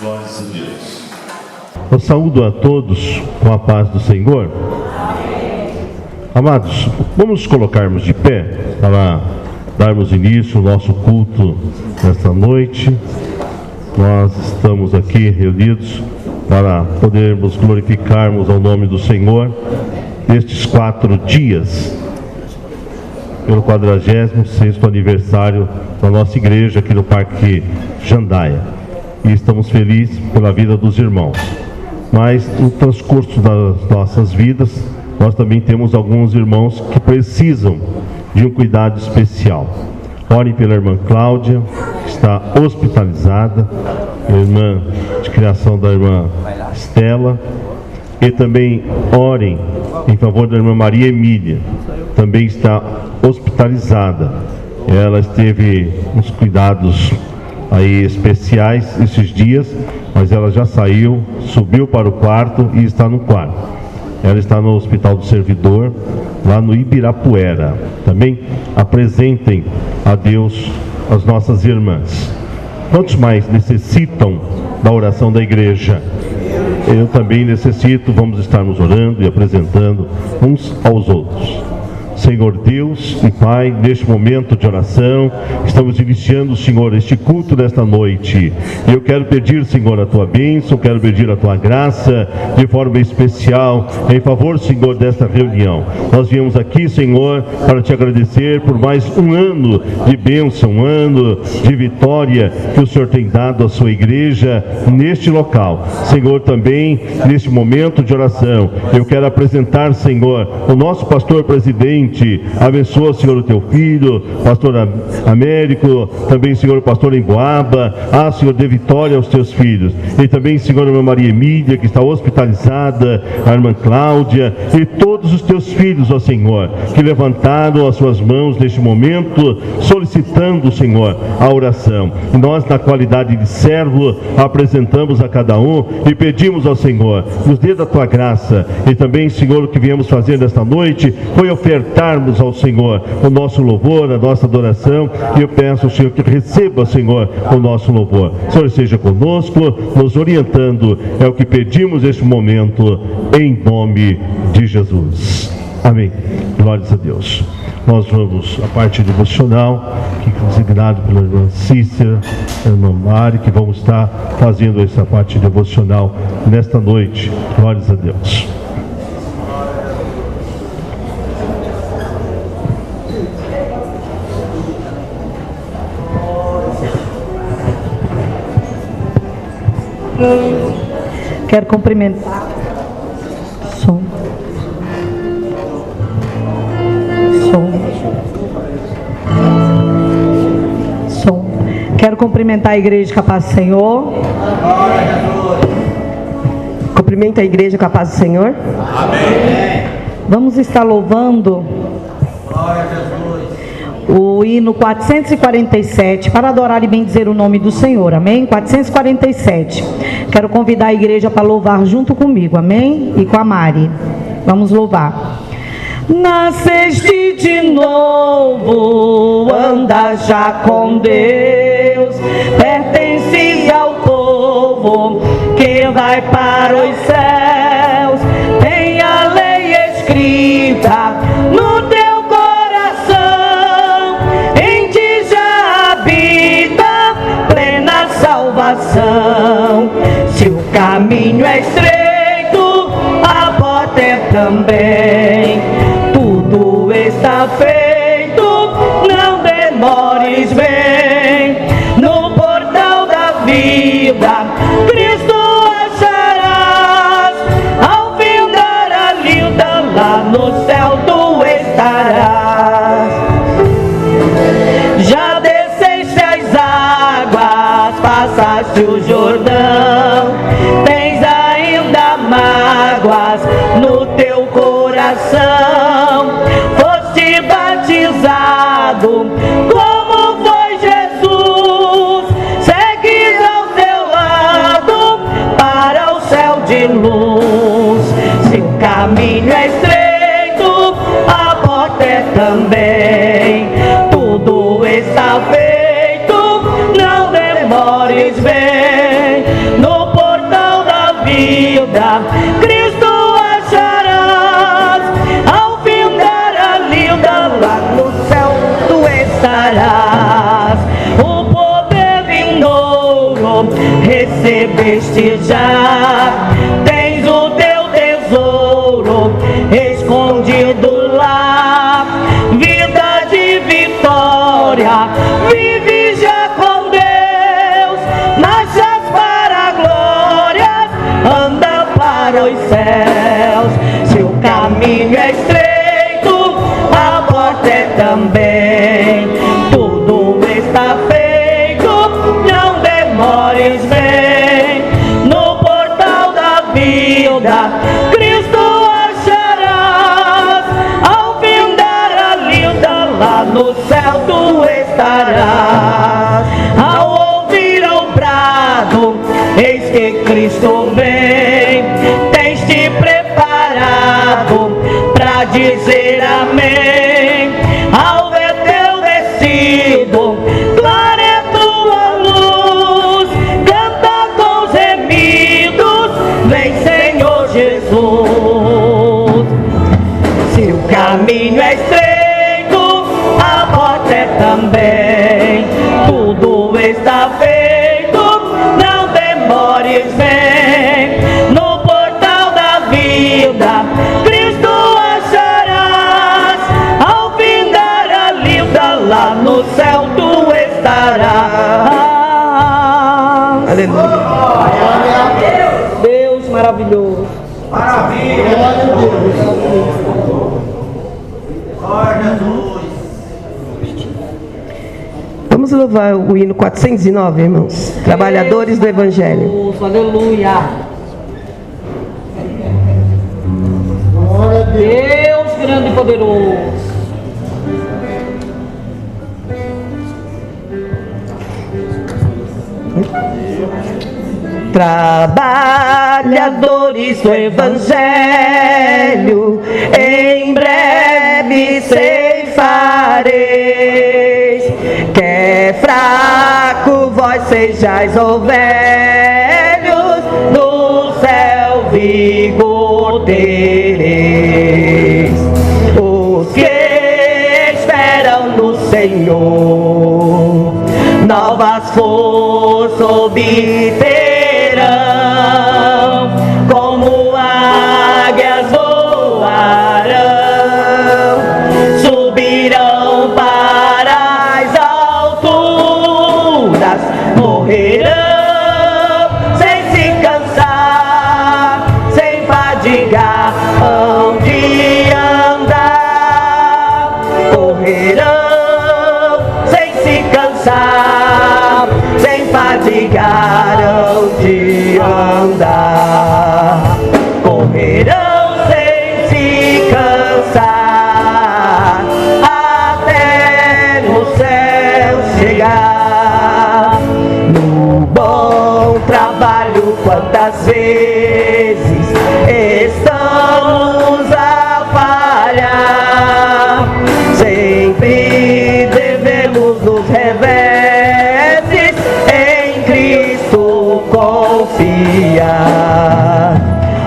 Glórias a Deus. Eu saúdo a todos com a paz do Senhor. Amados, vamos nos colocarmos de pé para darmos início ao nosso culto nesta noite. Nós estamos aqui reunidos para podermos glorificarmos ao nome do Senhor nestes 4 dias, pelo 46º aniversário da nossa igreja aqui no Parque Jandaia. E estamos felizes pela vida dos irmãos. Mas no transcurso das nossas vidas, nós também temos alguns irmãos que precisam de um cuidado especial. Orem pela irmã Cláudia, que está hospitalizada, a irmã de criação da irmã Estela, e também orem em favor da irmã Maria Emília, também está hospitalizada. Ela teve uns cuidados aí especiais esses dias, mas ela já saiu, subiu para o quarto e está no quarto. Ela está no Hospital do Servidor, lá no Ibirapuera. Também apresentem a Deus as nossas irmãs. Quantos mais necessitam da oração da igreja? Eu também necessito. Vamos estarmos orando e apresentando uns aos outros. Senhor Deus e Pai, neste momento de oração, estamos iniciando, Senhor, este culto desta noite. Eu quero pedir, Senhor, a Tua bênção, quero pedir a Tua graça, de forma especial, em favor, Senhor, desta reunião. Nós viemos aqui, Senhor, para Te agradecer por mais um ano de bênção, um ano de vitória que o Senhor tem dado à Sua igreja neste local. Senhor, também, neste momento de oração, eu quero apresentar, Senhor, o nosso pastor presidente. Abençoa, Senhor, o Teu filho, pastor Américo, também, Senhor, o pastor Emboaba. Senhor, dê vitória aos Teus filhos. E também, Senhor, a irmã Maria Emília, que está hospitalizada, a irmã Cláudia, e todos os Teus filhos, ó Senhor, que levantaram as suas mãos neste momento, solicitando, Senhor, a oração. E nós, na qualidade de servo, apresentamos a cada um e pedimos ao Senhor, nos dê da Tua graça. E também, Senhor, o que viemos fazer nesta noite foi ofertarmos ao Senhor o nosso louvor, a nossa adoração, e eu peço ao Senhor que receba, Senhor, o nosso louvor. O Senhor esteja conosco, nos orientando, é o que pedimos neste momento, em nome de Jesus. Amém. Glórias a Deus. Nós vamos à parte devocional, que é considerado pela irmã Cícera, a irmã Mari, que vamos estar fazendo essa parte devocional nesta noite. Glórias a Deus. Quero cumprimentar. Som. Quero cumprimentar a igreja com a paz do Senhor. Cumprimenta a igreja com a paz do Senhor. Amém. Vamos estar louvando o hino 447 para adorar e bendizer o nome do Senhor. Amém? 447. Quero convidar a igreja para louvar junto comigo. Amém? E com a Mari. Vamos louvar. Nasceste de novo, anda já com Deus, pertences ao povo que vai para os céus. Tem a lei escrita no teu coração, em ti já habita plena salvação. Se o caminho é estreito, a porta é também. Tudo está feito, não demores, vem no portal da vida, Cristo acharás. Ao findar a luta, lá no céu tu estarás. Já desceste as águas, passaste o Jordão, tens ainda mágoas no teu coração. Foste batizado como foi Jesus, segues ao teu lado para o céu de luz. Se o caminho é estreito, a porta é também. Tudo está feito, não demores, vem no vida, Cristo acharás. Ao findar a lida, lá no céu tu estarás. O poder vindouro recebeste já. Tens o teu tesouro escondido lá. Vida de vitória, vive já com Deus. Marchas para a glória, anda para os céus. Se o caminho é estreito, a porta é também. Tudo está feito, não demores, vem. No portal da vida, Cristo acharás. Ao findar a lida, lá no céu tu estarás. Ao ouvir ao brado, eis que Cristo vem. Tens te preparado pra dizer amém. Ao ver teu vestido, clara é tua luz. Canta com gemidos, vem Senhor Jesus. Se o caminho é estreito, a porta é também. Tudo está feito, não demores, vem. No portal da vida, Cristo acharás. Ao findar a lida, lá no céu tu estarás. Aleluia. Deus maravilhoso. Maravilha! Glória a Deus! Glória a Jesus! Vamos louvar o hino 409, irmãos. Trabalhadores do Evangelho. Jesus, aleluia. Glória a Deus! Deus grande e poderoso. Trabalhadores do Evangelho, em breve ceifareis. Quer fraco vós sejais ou velhos, no céu vigor tereis. Os que esperam no Senhor, novas forças obterão. Como águias voarão, subirão para as alturas, morrerão sem se cansar, sem fadigar, hão de andar. Correrão sem se cansar, sem fadigar, hão de andar. Correrão sem se cansar, até no céu chegar. No bom trabalho, quantas vezes estamos a falhar. Sempre devemos nos reveses em Cristo confiar.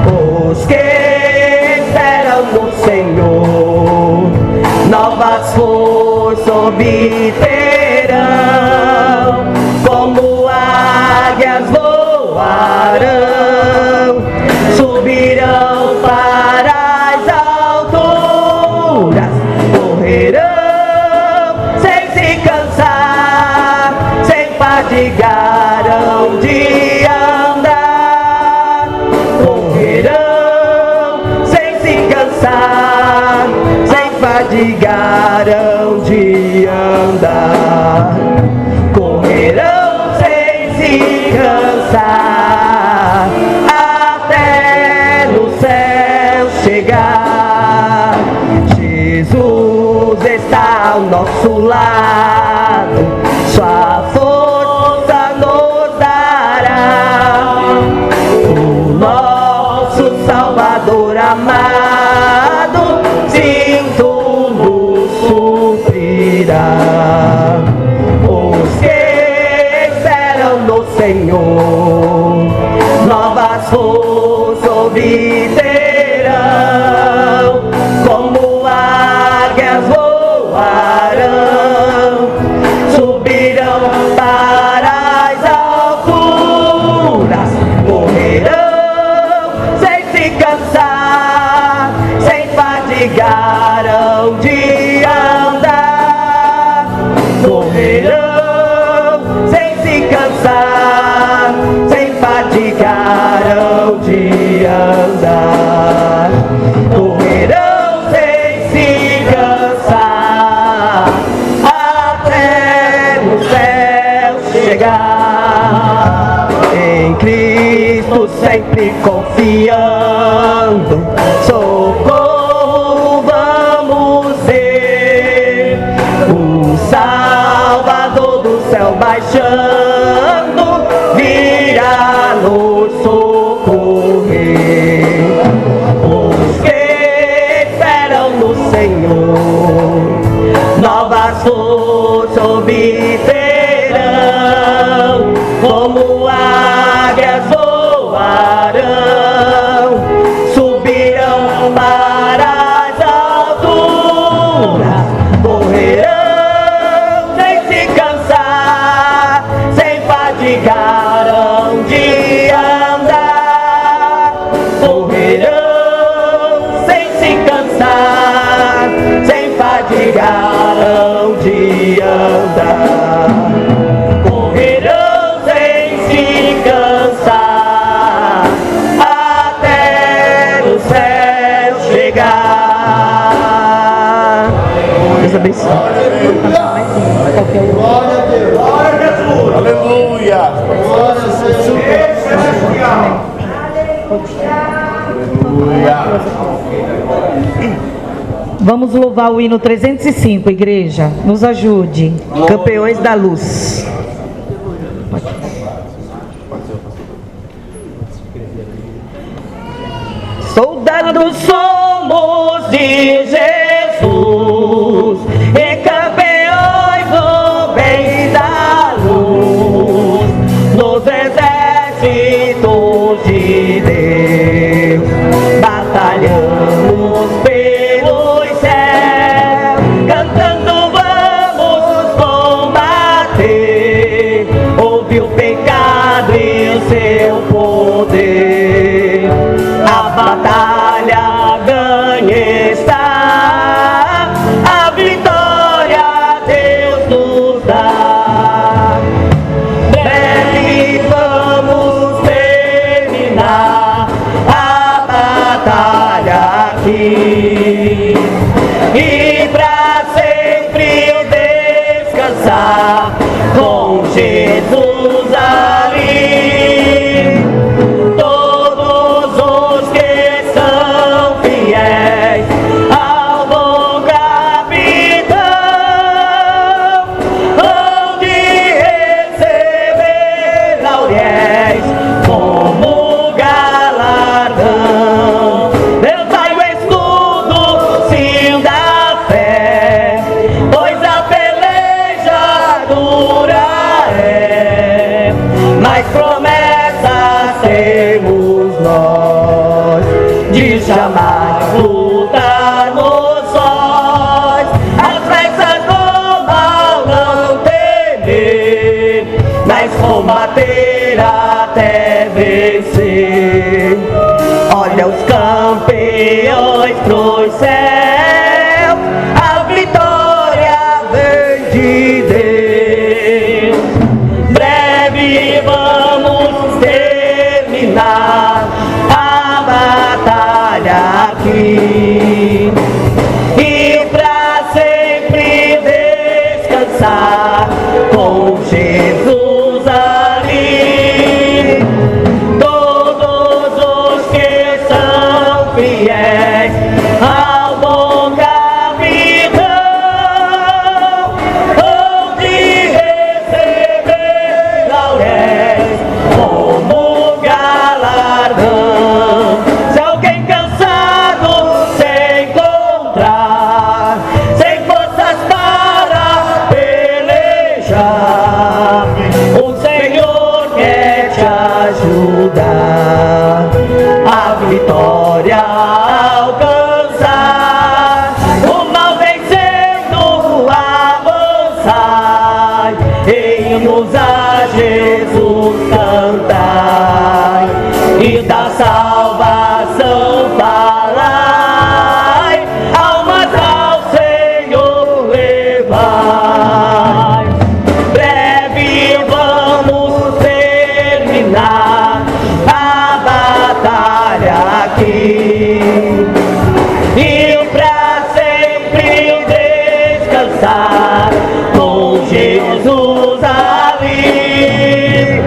Os que esperam no Senhor, novas forças obterão. Como águias voarão, subirão para as alturas, correrão sem se cansar, sem fadigar, hão de andar. Correrão sem se cansar, sem fadigar, hão de andar. Correrão sem se cansar, até no céu chegar. Jesus está ao nosso lado, sua força nos dará. O nosso Salvador amado, sim, tudo suprirá. Os que esperam no Senhor, novas forças obterão, como águias voarão, subirão para as alturas, correrão sem se cansar, sem fadigarão de andar, correrão sem se cansar, sem fadigarão de andar, correrão sem se cansar, até no céu chegar. Em Cristo sempre confiando, socorro vamos ver, o Salvador do céu baixando, virá nos socorrer. Os que esperam no Senhor, novas forças obterão, como águias voarão, subirão para as alturas, correrão sem se cansar, sem fadigarão de andar, correrão sem se cansar, sem fadigarão de andar, correrão sem se cansar, até no céu chegar. Deus abençoe. Glória a Deus. Glória a Jesus. Aleluia. Glória a Jesus. Vamos louvar o hino 305, igreja. Nos ajude. Campeões da luz. Soldados somos de Jesus e campeões do bem e da luz, nos exércitos de Deus, batalhamos pelos céus, cantando vamos combater, ouve o pecado e o seu poder. A batalha ganha está, a vitória Deus nos dá. Breve vamos terminar a batalha aqui e pra sempre descansar com Jesus ali. Jamais lutarmos sós, as flechas do mal não temer, mas combater até vencer. Olha os campeões pros céus, a vitória vem de Deus. Breve vamos terminar aqui e pra sempre descansar com Jesus ali. Todos os que são fiéis ao bom capitão hão de receber lauréis como galardão. Se alguém cansado se encontrar, sem forças para pelejar, o Senhor quer te ajudar. A vitória alcançar, o mal vencendo avançar, hinos a Jesus cantai, e da salvação falai, almas ao Senhor levai. Breve vamos terminar a batalha aqui, e pra sempre descansar com Jesus ali.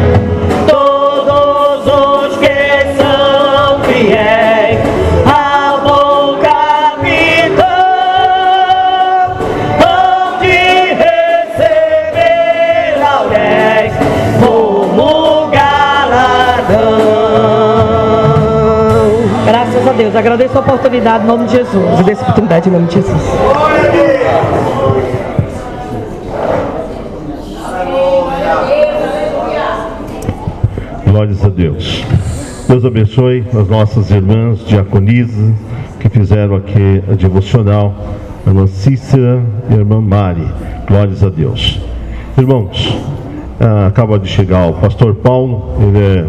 Todos os que são fiéis ao bom capitão hão de receber lauréis como galardão. Graças a Deus. Agradeço a oportunidade em nome de Jesus. Agradeço a oportunidade em nome de Jesus. Glórias a Deus. Deus abençoe as nossas irmãs diaconisas que fizeram aqui a devocional, a irmã Cícera e a irmã Mari. Glórias a Deus. Irmãos, acaba de chegar o pastor Paulo, ele é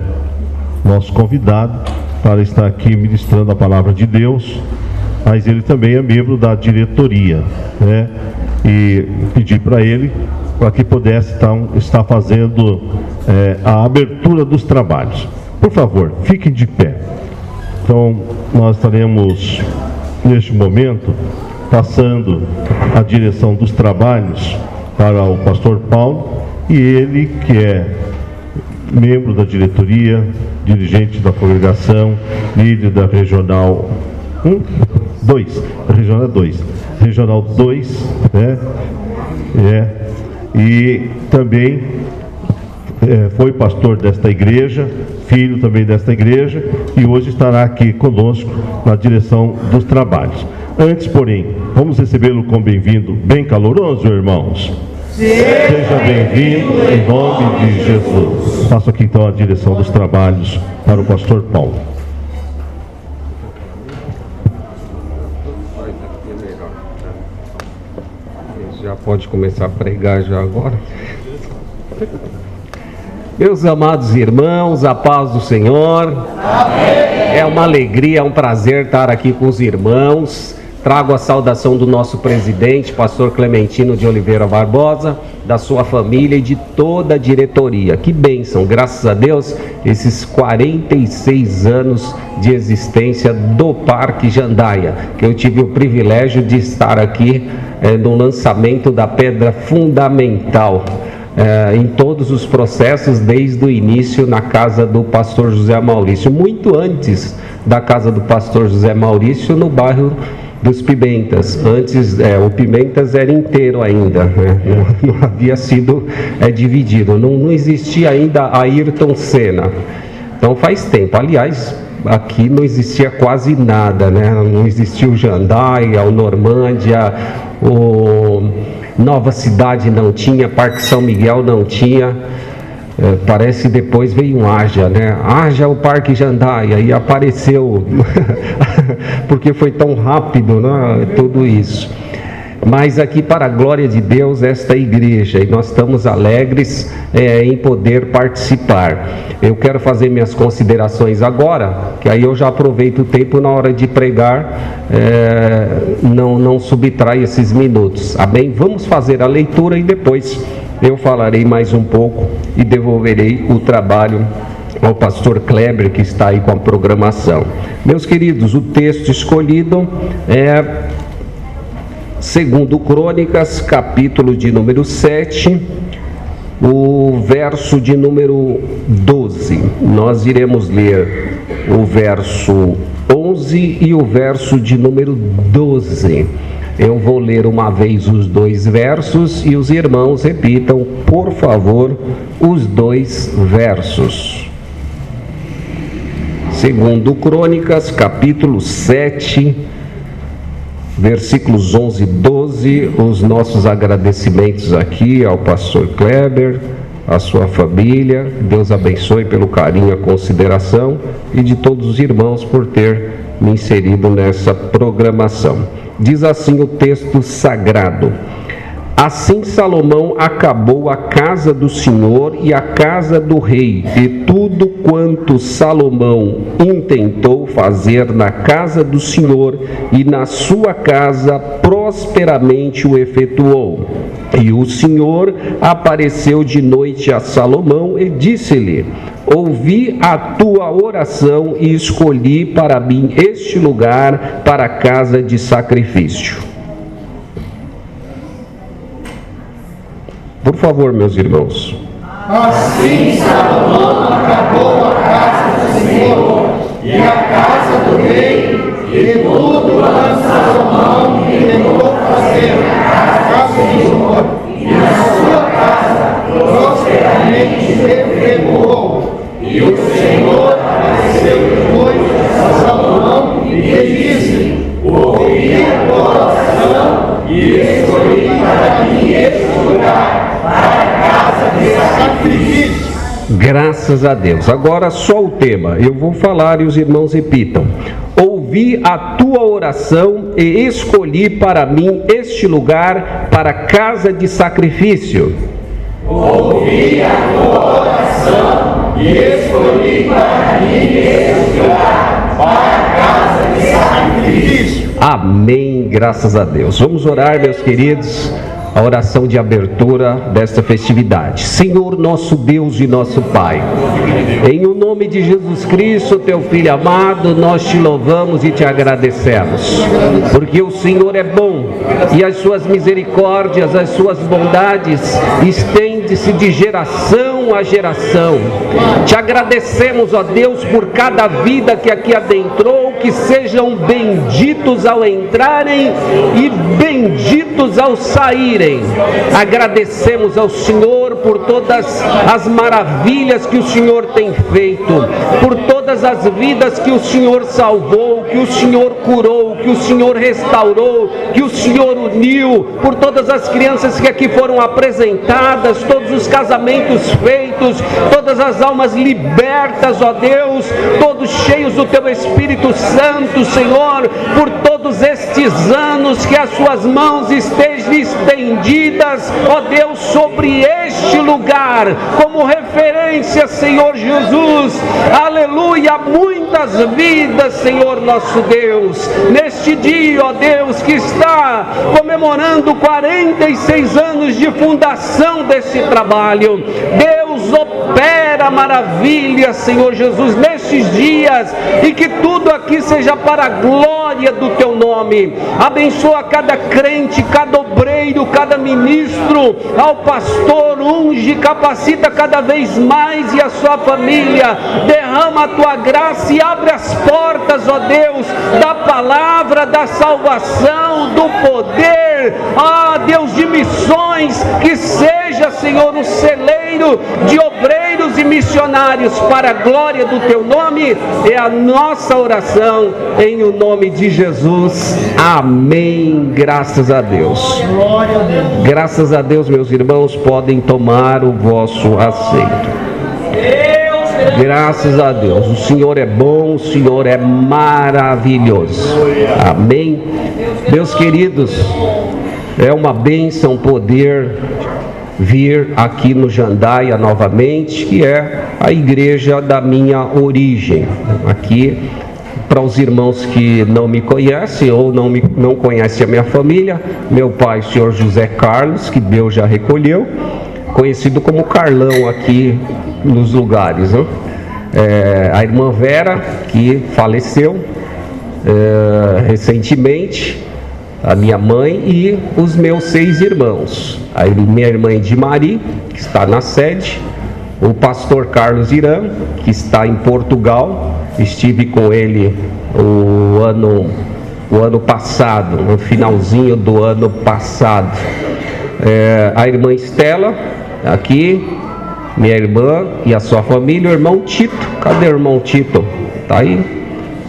nosso convidado para estar aqui ministrando a palavra de Deus, mas ele também é membro da diretoria, né? E pedi para ele para que pudesse estar fazendo a abertura dos trabalhos. Por favor, fiquem de pé. Então, nós estaremos, neste momento, passando a direção dos trabalhos para o pastor Paulo, e ele, que é membro da diretoria, dirigente da congregação, líder da Regional 2, Regional 2, né? E também foi pastor desta igreja, filho também desta igreja, e hoje estará aqui conosco na direção dos trabalhos. Antes, porém, vamos recebê-lo com bem-vindo, bem caloroso, irmãos. Seja bem-vindo em nome de Jesus. Passo aqui então a direção dos trabalhos para o pastor Paulo. Já pode começar a pregar já agora. Meus amados irmãos, a paz do Senhor. Amém. É uma alegria, é um prazer estar aqui com os irmãos. Trago a saudação do nosso presidente, pastor Clementino de Oliveira Barbosa, da sua família e de toda a diretoria. Que bênção, graças a Deus, esses 46 anos de existência do Parque Jandaia, que eu tive o privilégio de estar aqui no lançamento da pedra fundamental, em todos os processos, desde o início na casa do pastor José Maurício, muito antes da casa do pastor José Maurício, no bairro dos Pimentas. Antes, o Pimentas era inteiro ainda, né? Não havia sido dividido, não existia ainda a Ayrton Senna. Então faz tempo, aliás, aqui não existia quase nada, né? Não existia o Jandaia, o Normândia, o Nova Cidade não tinha, Parque São Miguel não tinha. Parece que depois veio um Haja, né? Haja o Parque Jandaia, e apareceu, porque foi tão rápido, né? Tudo isso. Mas aqui, para a glória de Deus, esta igreja, e nós estamos alegres em poder participar. Eu quero fazer minhas considerações agora, que aí eu já aproveito o tempo na hora de pregar, não subtrai esses minutos, amém? Vamos fazer a leitura e depois eu falarei mais um pouco e devolverei o trabalho ao pastor Kleber, que está aí com a programação. Meus queridos, o texto escolhido é 2 Crônicas, capítulo de número 7, o verso de número 12. Nós iremos ler o verso 11 e o verso de número 12. Eu vou ler uma vez os dois versos e os irmãos repitam, por favor, os dois versos. 2 Crônicas, capítulo 7, versículos 11 e 12, os nossos agradecimentos aqui ao pastor Kleber, a sua família. Deus abençoe pelo carinho e a consideração, e de todos os irmãos por ter me inserido nessa programação. Diz assim o texto sagrado: assim Salomão acabou a casa do Senhor e a casa do rei, e tudo quanto Salomão intentou fazer na casa do Senhor e na sua casa, prosperamente o efetuou. E o Senhor apareceu de noite a Salomão e disse-lhe: ouvi a tua oração e escolhi para mim este lugar para a casa de sacrifício. Por favor, meus irmãos. Assim Salomão acabou a casa do Senhor e a casa do rei, e tudo quanto Salomão tentou fazer na casa do Senhor e na sua casa, prosperamente efetuou. E o Senhor apareceu depois a Salomão e disse: ouvi a tua oração e escolhi para mim este lugar, para a casa de sacrifício. Graças a Deus. Agora só o tema. Eu vou falar e os irmãos repitam. Ouvi a tua oração e escolhi para mim este lugar para a casa de sacrifício. Ouvi a tua oração e escolhi para mim este lugar, para a casa de sacrifício. Amém, graças a Deus. Vamos orar, meus queridos, a oração de abertura desta festividade. Senhor, nosso Deus e nosso Pai, em o nome de Jesus Cristo, teu Filho amado, nós te louvamos e te agradecemos, porque o Senhor é bom e as suas misericórdias, as suas bondades estende-se de geração a geração. Te agradecemos, ó Deus, por cada vida que aqui adentrou, que sejam benditos ao entrarem e benditos ao saírem. Agradecemos ao Senhor por todas as maravilhas que o Senhor tem feito, por todas as vidas que o Senhor salvou, que o Senhor curou, que o Senhor restaurou, que o Senhor uniu, por todas as crianças que aqui foram apresentadas, todos os casamentos feitos, todas as almas libertas, ó Deus, todos cheios do teu Espírito Santo, Senhor, por todos estes anos, que as suas mãos estejam estendidas, ó Deus, sobre este lugar, como referência, Senhor Jesus, aleluia, muitas vidas, Senhor nosso Deus, neste dia, ó Deus, que está comemorando 46 anos de fundação desse trabalho. Deus, opera maravilha, Senhor Jesus, nestes dias, e que tudo aqui seja para a glória do teu nome. Abençoa cada crente, cada obreiro, cada ministro, ao pastor, unge, capacita cada vez mais, e a sua família. Derrama a tua graça e abre as portas, ó Deus, da palavra, da salvação, do poder, ó Deus, de missões, que seja, Senhor, um celeiro de obreiros e missionários para a glória do teu nome. É a nossa oração em o nome de Jesus. Amém. Graças a Deus. Graças a Deus, meus irmãos, podem tomar o vosso assento. Graças a Deus, o Senhor é bom, o Senhor é maravilhoso. Amém. Meus queridos, é uma bênção poder vir aqui no Jandaia novamente, que é a igreja da minha origem. Aqui, para os irmãos que não me conhecem ou não conhecem a minha família, meu pai, o senhor José Carlos, que Deus já recolheu, conhecido como Carlão aqui nos lugares, né? A irmã Vera, que faleceu recentemente, a minha mãe e os meus 6 irmãos, a minha irmã Edmari, que está na sede, o pastor Carlos Irã, que está em Portugal, estive com ele o ano passado, no finalzinho do ano passado, a irmã Estela, aqui, minha irmã e a sua família, o irmão Tito. Cadê o irmão Tito? Tá aí?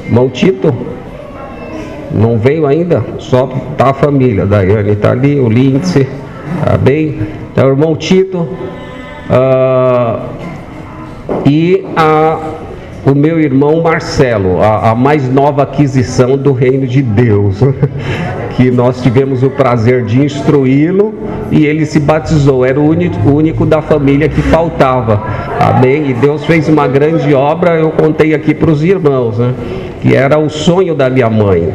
Irmão Tito? Não veio ainda? Só tá a família. Daiane tá ali, o Lindsay, tá bem? Então, o irmão Tito, e o meu irmão Marcelo, a mais nova aquisição do reino de Deus, que nós tivemos o prazer de instruí-lo e ele se batizou, era o único da família que faltava, amém? E Deus fez uma grande obra, eu contei aqui para os irmãos, né? Que era o sonho da minha mãe,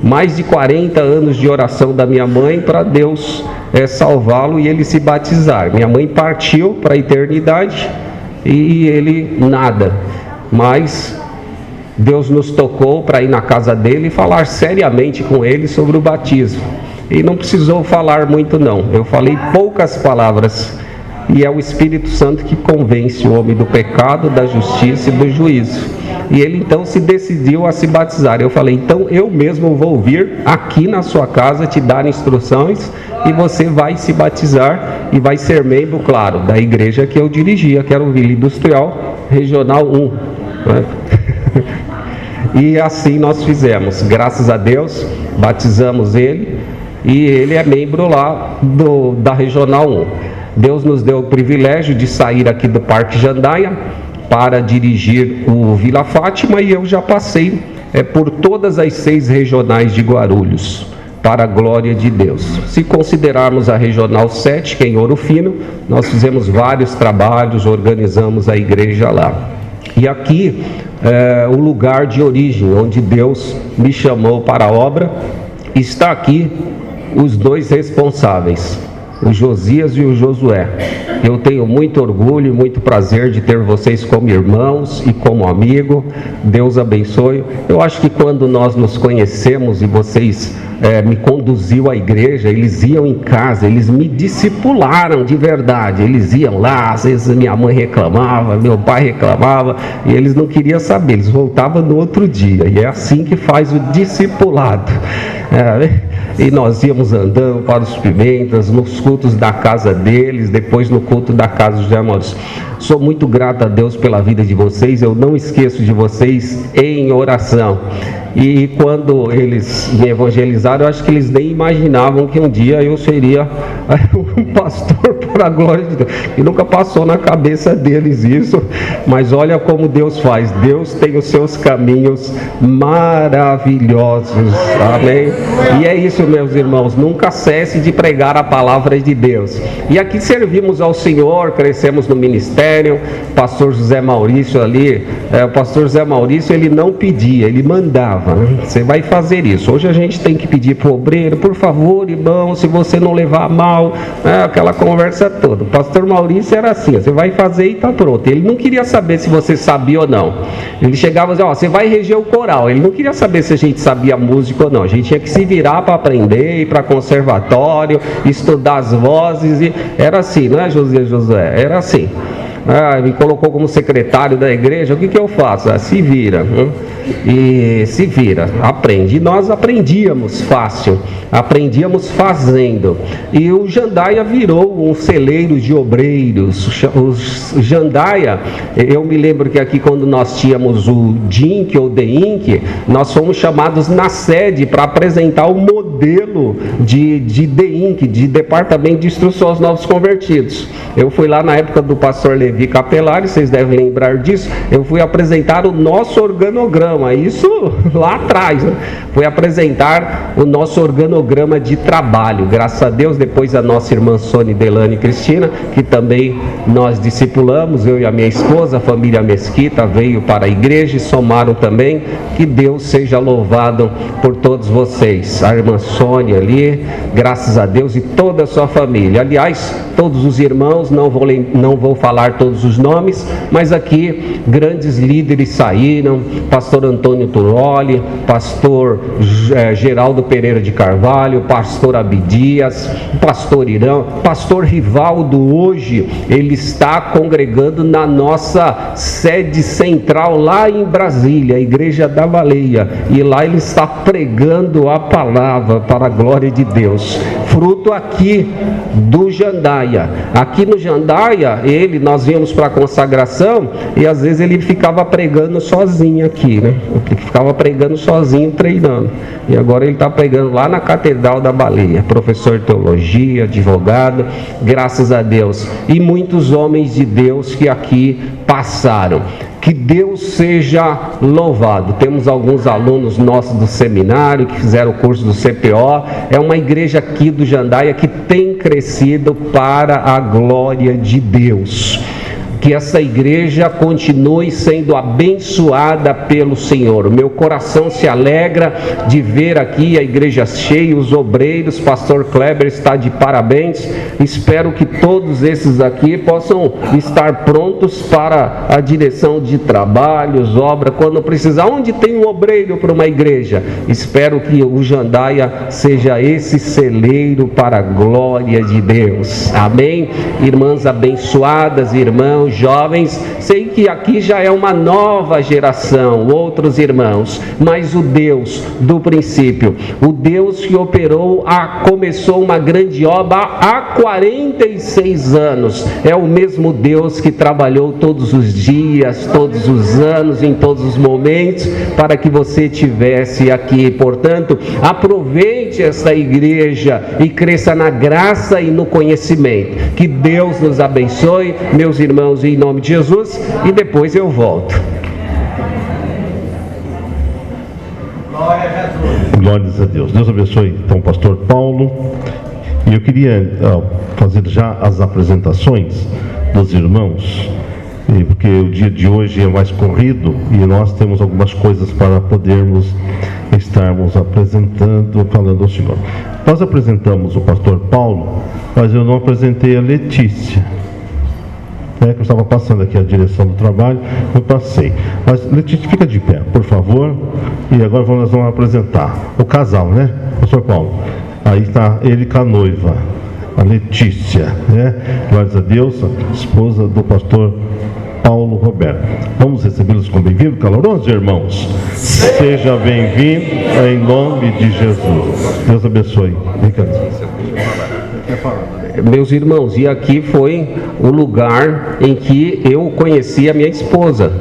mais de 40 anos de oração da minha mãe para Deus salvá-lo e ele se batizar. Minha mãe partiu para a eternidade e ele nada, mas Deus nos tocou para ir na casa dele e falar seriamente com ele sobre o batismo. E não precisou falar muito não, eu falei poucas palavras. E é o Espírito Santo que convence o homem do pecado, da justiça e do juízo. E ele então se decidiu a se batizar. Eu falei, então eu mesmo vou vir aqui na sua casa te dar instruções e você vai se batizar e vai ser membro, claro, da igreja que eu dirigia, que era o Vila Industrial Regional 1. Né? E assim nós fizemos, graças a Deus, batizamos ele e ele é membro lá da Regional 1. Deus nos deu o privilégio de sair aqui do Parque Jandaia para dirigir o Vila Fátima e eu já passei por todas as 6 regionais de Guarulhos, para a glória de Deus. Se considerarmos a Regional 7, que é em Ouro Fino, nós fizemos vários trabalhos, organizamos a igreja lá. E aqui é o lugar de origem, onde Deus me chamou para a obra. Está aqui os 2 responsáveis, o Josias e o Josué. Eu tenho muito orgulho e muito prazer de ter vocês como irmãos e como amigo. Deus abençoe. Eu acho que quando nós nos conhecemos e vocês me conduziu à igreja, eles iam em casa, eles me discipularam de verdade. Eles iam lá, às vezes minha mãe reclamava, meu pai reclamava, e eles não queriam saber, eles voltavam no outro dia. E é assim que faz o discipulado. E nós íamos andando para os Pimentas, nos cultos da casa deles, depois no culto da casa dos José. Sou muito grato a Deus pela vida de vocês, eu não esqueço de vocês em oração. E quando eles me evangelizaram, eu acho que eles nem imaginavam que um dia eu seria um pastor para a glória de Deus. E nunca passou na cabeça deles isso, mas olha como Deus faz. Deus tem os seus caminhos maravilhosos, amém? E é isso, meus irmãos, nunca cesse de pregar a palavra de Deus. E aqui servimos ao Senhor, crescemos no ministério. Pastor José Maurício ali, o pastor José Maurício, ele não pedia, ele mandava. Você vai fazer isso. Hoje a gente tem que pedir para o obreiro, por favor, irmão, se você não levar a mal, aquela conversa toda. O pastor Maurício era assim, você vai fazer e está pronto. Ele não queria saber se você sabia ou não. Ele chegava e dizia, você vai reger o coral. Ele não queria saber se a gente sabia música ou não. A gente tinha que se virar para aprender, ir para conservatório, estudar as vozes. E era assim, não é, Josué? Era assim. Me colocou como secretário da igreja, o que eu faço? Se vira, e se vira, aprende. E nós aprendíamos fácil, aprendíamos fazendo. E o Jandaia virou um celeiro de obreiros. O Jandaia, eu me lembro que aqui quando nós tínhamos o DINC ou DEINC, nós fomos chamados na sede para apresentar o modelo de DEINC, de Departamento de Instrução aos Novos Convertidos. Eu fui lá na época do pastor Levi Capelari, vocês devem lembrar disso. Eu fui apresentar o nosso organograma, isso lá atrás, né? Fui apresentar o nosso organograma de trabalho. Graças a Deus, depois a nossa irmã Sônia Delane Cristina, que também nós discipulamos, eu e a minha esposa, a família Mesquita, veio para a igreja e somaram também. Que Deus seja louvado por todos vocês. A irmã Sônia ali, graças a Deus, e toda a sua família. Aliás, todos os irmãos, não vou falar todos os nomes, mas aqui grandes líderes saíram, pastor Antônio Turoli, pastor Geraldo Pereira de Carvalho, pastor Abidias, pastor Irão, pastor Rivaldo. Hoje ele está congregando na nossa sede central lá em Brasília, a Igreja da Baleia, e lá ele está pregando pregando a palavra para a glória de Deus, fruto aqui do Jandaia. Aqui no Jandaia, nós íamos para a consagração e às vezes ele ficava pregando sozinho aqui, né? Ele ficava pregando sozinho, treinando. E agora ele está pregando lá na Catedral da Baleia, professor de teologia, advogado, graças a Deus. E muitos homens de Deus que aqui passaram. Que Deus seja louvado. Temos alguns alunos nossos do seminário que fizeram o curso do CPO. É uma igreja aqui do Jandaia que tem crescido para a glória de Deus. Que essa igreja continue sendo abençoada pelo Senhor. O meu coração se alegra de ver aqui a igreja cheia, os obreiros. Pastor Kleber está de parabéns. Espero que todos esses aqui possam estar prontos para a direção de trabalhos, obra, quando precisar. Onde tem um obreiro para uma igreja? Espero que o Jandaia seja esse celeiro para a glória de Deus. Amém? Irmãs abençoadas, irmãos, jovens, sei que aqui já é uma nova geração, outros irmãos, mas o Deus do princípio, o Deus que começou uma grande obra há 46 anos, é o mesmo Deus que trabalhou todos os dias, todos os anos, em todos os momentos, para que você estivesse aqui. Portanto, aproveite essa igreja e cresça na graça e no conhecimento. Que Deus nos abençoe, meus irmãos, em nome de Jesus, e depois eu volto. Glórias a Deus. Deus abençoe então o pastor Paulo. E eu queria fazer já as apresentações dos irmãos, porque o dia de hoje é mais corrido e nós temos algumas coisas para podermos estarmos apresentando, falando ao Senhor. Nós apresentamos o pastor Paulo, mas eu não apresentei a Letícia. Que eu estava passando aqui a direção do trabalho, eu passei. Mas Letícia, fica de pé, por favor. E agora nós vamos apresentar o casal, né, pastor Paulo? Aí está ele com a noiva, a Letícia, né? Glórias a Deus, a esposa do pastor Paulo Roberto. Vamos recebê-los com bem-vindo, calorosos irmãos. Seja bem-vindo em nome de Jesus. Deus abençoe. Meus irmãos, e aqui foi o lugar em que eu conheci a minha esposa.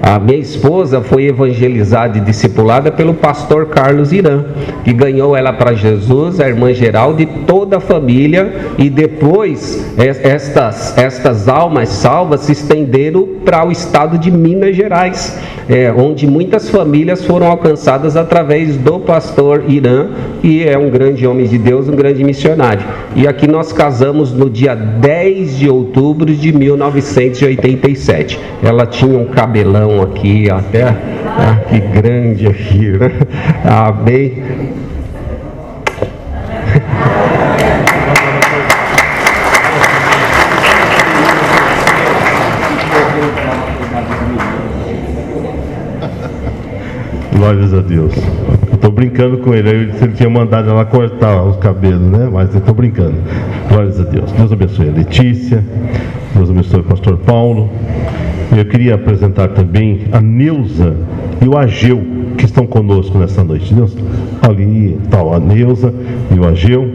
A minha esposa foi evangelizada e discipulada pelo pastor Carlos Irã, que ganhou ela para Jesus, a irmã Geralda e toda a família, e depois estas almas salvas se estenderam para o estado de Minas Gerais, onde muitas famílias foram alcançadas através do pastor Irã, que é um grande homem de Deus, um grande missionário. E aqui nós casamos no dia 10 de outubro de 1987. Ela tinha um cabelão aqui até, que grande aqui, né? Amém. Glórias a Deus. Eu estou brincando com ele. Eu disse que ele tinha mandado ela cortar os cabelos, né? Mas eu estou brincando. Glórias a Deus. Deus abençoe a Letícia. Deus abençoe o pastor Paulo. Eu queria apresentar também a Neuza e o Ageu, que estão conosco nessa noite. Deus, ali está a Neuza e o Ageu,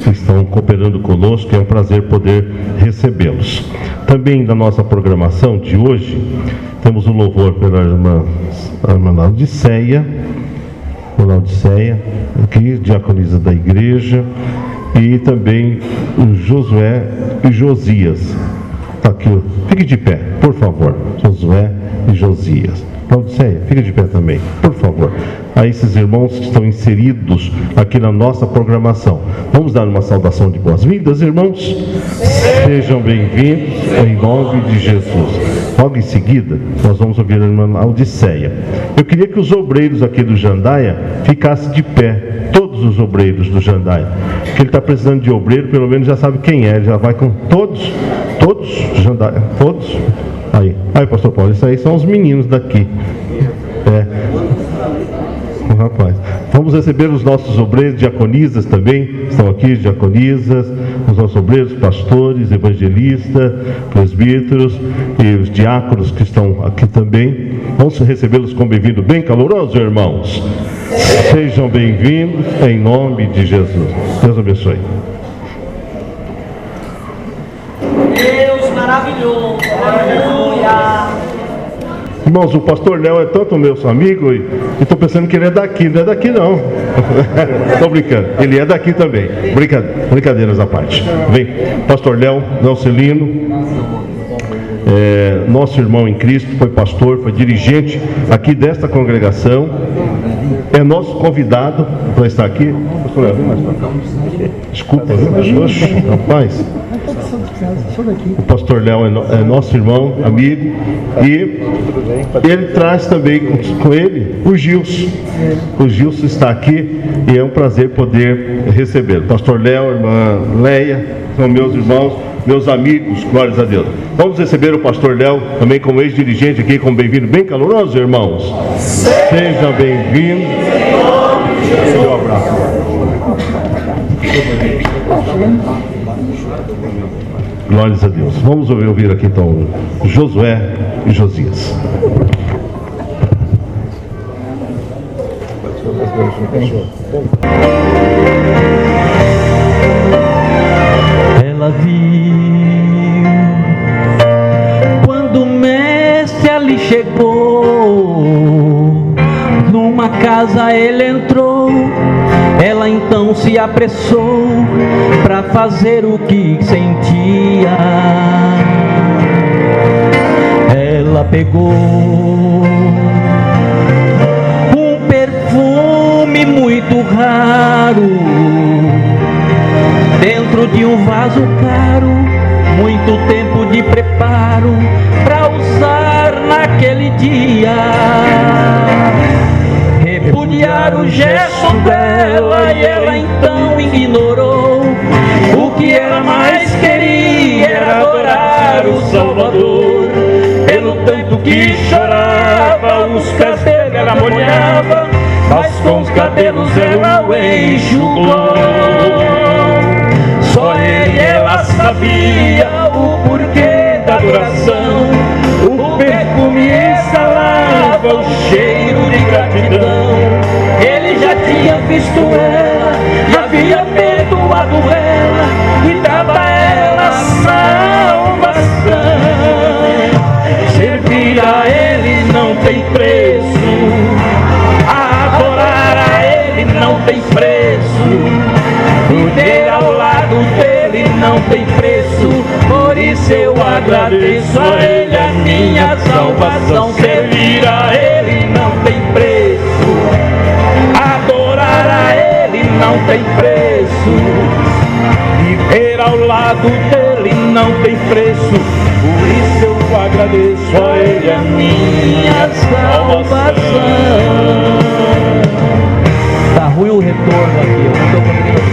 que estão cooperando conosco. É um prazer poder recebê-los. Também da nossa programação de hoje, temos o louvor pela irmã Laodiceia, aqui, diaconisa da igreja, e também o Josué e Josias. Está aqui, fique de pé, por favor, Josué e Josias. Laodiceia, fique de pé também, por favor. A esses irmãos que estão inseridos aqui na nossa programação. Vamos dar uma saudação de boas-vindas, irmãos? Sejam bem-vindos em nome de Jesus. Logo em seguida, nós vamos ouvir a irmã Laodiceia. Eu queria que os obreiros aqui do Jandaia ficassem de pé, todos os obreiros do Jandaia. Porque ele está precisando de obreiro, pelo menos já sabe quem é, ele já vai com todos, Jandaia, todos. Aí, pastor Paulo, isso aí são os meninos daqui. Rapaz, vamos receber os nossos obreiros, diaconisas também, estão aqui, diaconisas, os nossos obreiros, pastores, evangelistas, presbíteros e os diáconos que estão aqui também. Vamos recebê-los com bem-vindo, bem caloroso, irmãos. Sejam bem-vindos em nome de Jesus. Deus abençoe. Deus maravilhoso. Aleluia. Irmãos, o pastor Léo é tanto meu amigo e estou pensando que ele é daqui. Não é daqui, não. Estou brincando. Ele é daqui também. Brincadeiras à parte. Vem, pastor Léo Celino. Nosso irmão em Cristo, foi pastor, foi dirigente aqui desta congregação, é nosso convidado para estar aqui. Pastor Léo, vem mais para cá. Desculpa, viu? Oxe, rapaz. O pastor Léo é nosso irmão, amigo, e ele traz também com ele o Gilson. O Gilson está aqui e é um prazer poder recebê-lo. Pastor Léo, irmã Leia, são meus irmãos, meus amigos, glórias a Deus. Vamos receber o pastor Léo, também como ex-dirigente aqui, como bem-vindo, bem caloroso, irmãos. Seja bem-vindo. Um abraço. Glórias a Deus. Vamos ouvir aqui então Josué e Josias. Ela viu quando o mestre ali chegou, numa casa ele entrou. Ela então se apressou para fazer o que sentia. Ela pegou um perfume muito raro dentro de um vaso caro, muito tempo de preparo para usar naquele dia. Repudiar o gesto dela e ela então ignorou. O que ela mais queria era adorar o Salvador. Pelo tanto que chorava, os pés dele ela molhava, mas com os cabelos ela o enxugou. Só ele ela sabia o porquê da adoração. O perfume exalava o cheiro de gratidão. Ele já tinha visto ela e havia perdoado ela e dava a ela salvação. Servir a ele não tem preço, adorar a ele não tem preço, viver ao lado dele não tem preço. Por isso eu agradeço a ele a minha salvação. Servir a ele não tem preço, adorar a ele não tem preço, viver ao lado dele não tem preço. Por isso eu agradeço a ele a minha salvação. Tá ruim o retorno aqui, eu não tô conseguindo.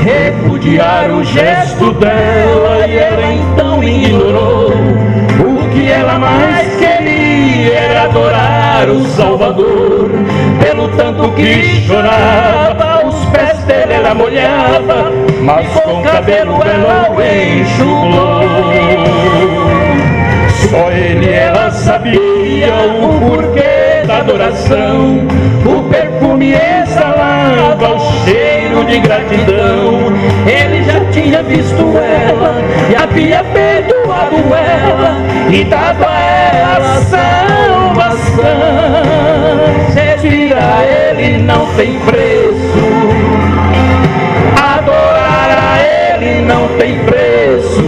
Repudiar o gesto dela e ela então ignorou. O que ela mais queria era adorar o Salvador. Pelo tanto que chorava, os pés dele ela molhava, mas com o cabelo ela o enxugou. Só ele ela sabia o porquê da adoração. O perfume exalava o cheiro de gratidão. Ele já tinha visto ela e havia perdoado ela e dado a ela salvação. Servir a ele não tem preço, adorar a ele não tem preço,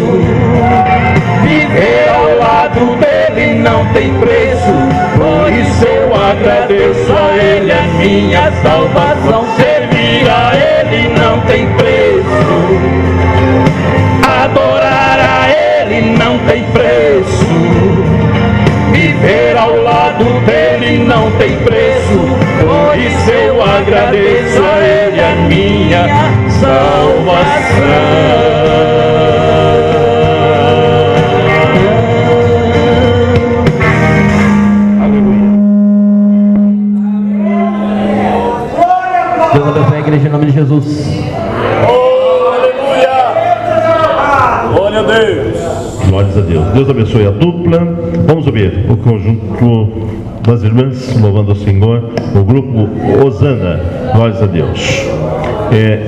viver ao lado dele não tem preço. Por isso eu agradeço a ele a minha salvação. Servir a ele não tem preço, adorar a ele não tem preço, viver ao lado dele não tem preço. Por isso eu agradeço a ele a minha salvação. Jesus. Glória a Deus. Glórias a Deus. Deus abençoe a dupla. Vamos ouvir o conjunto das irmãs louvando o Senhor, o grupo Osana. Glórias a Deus.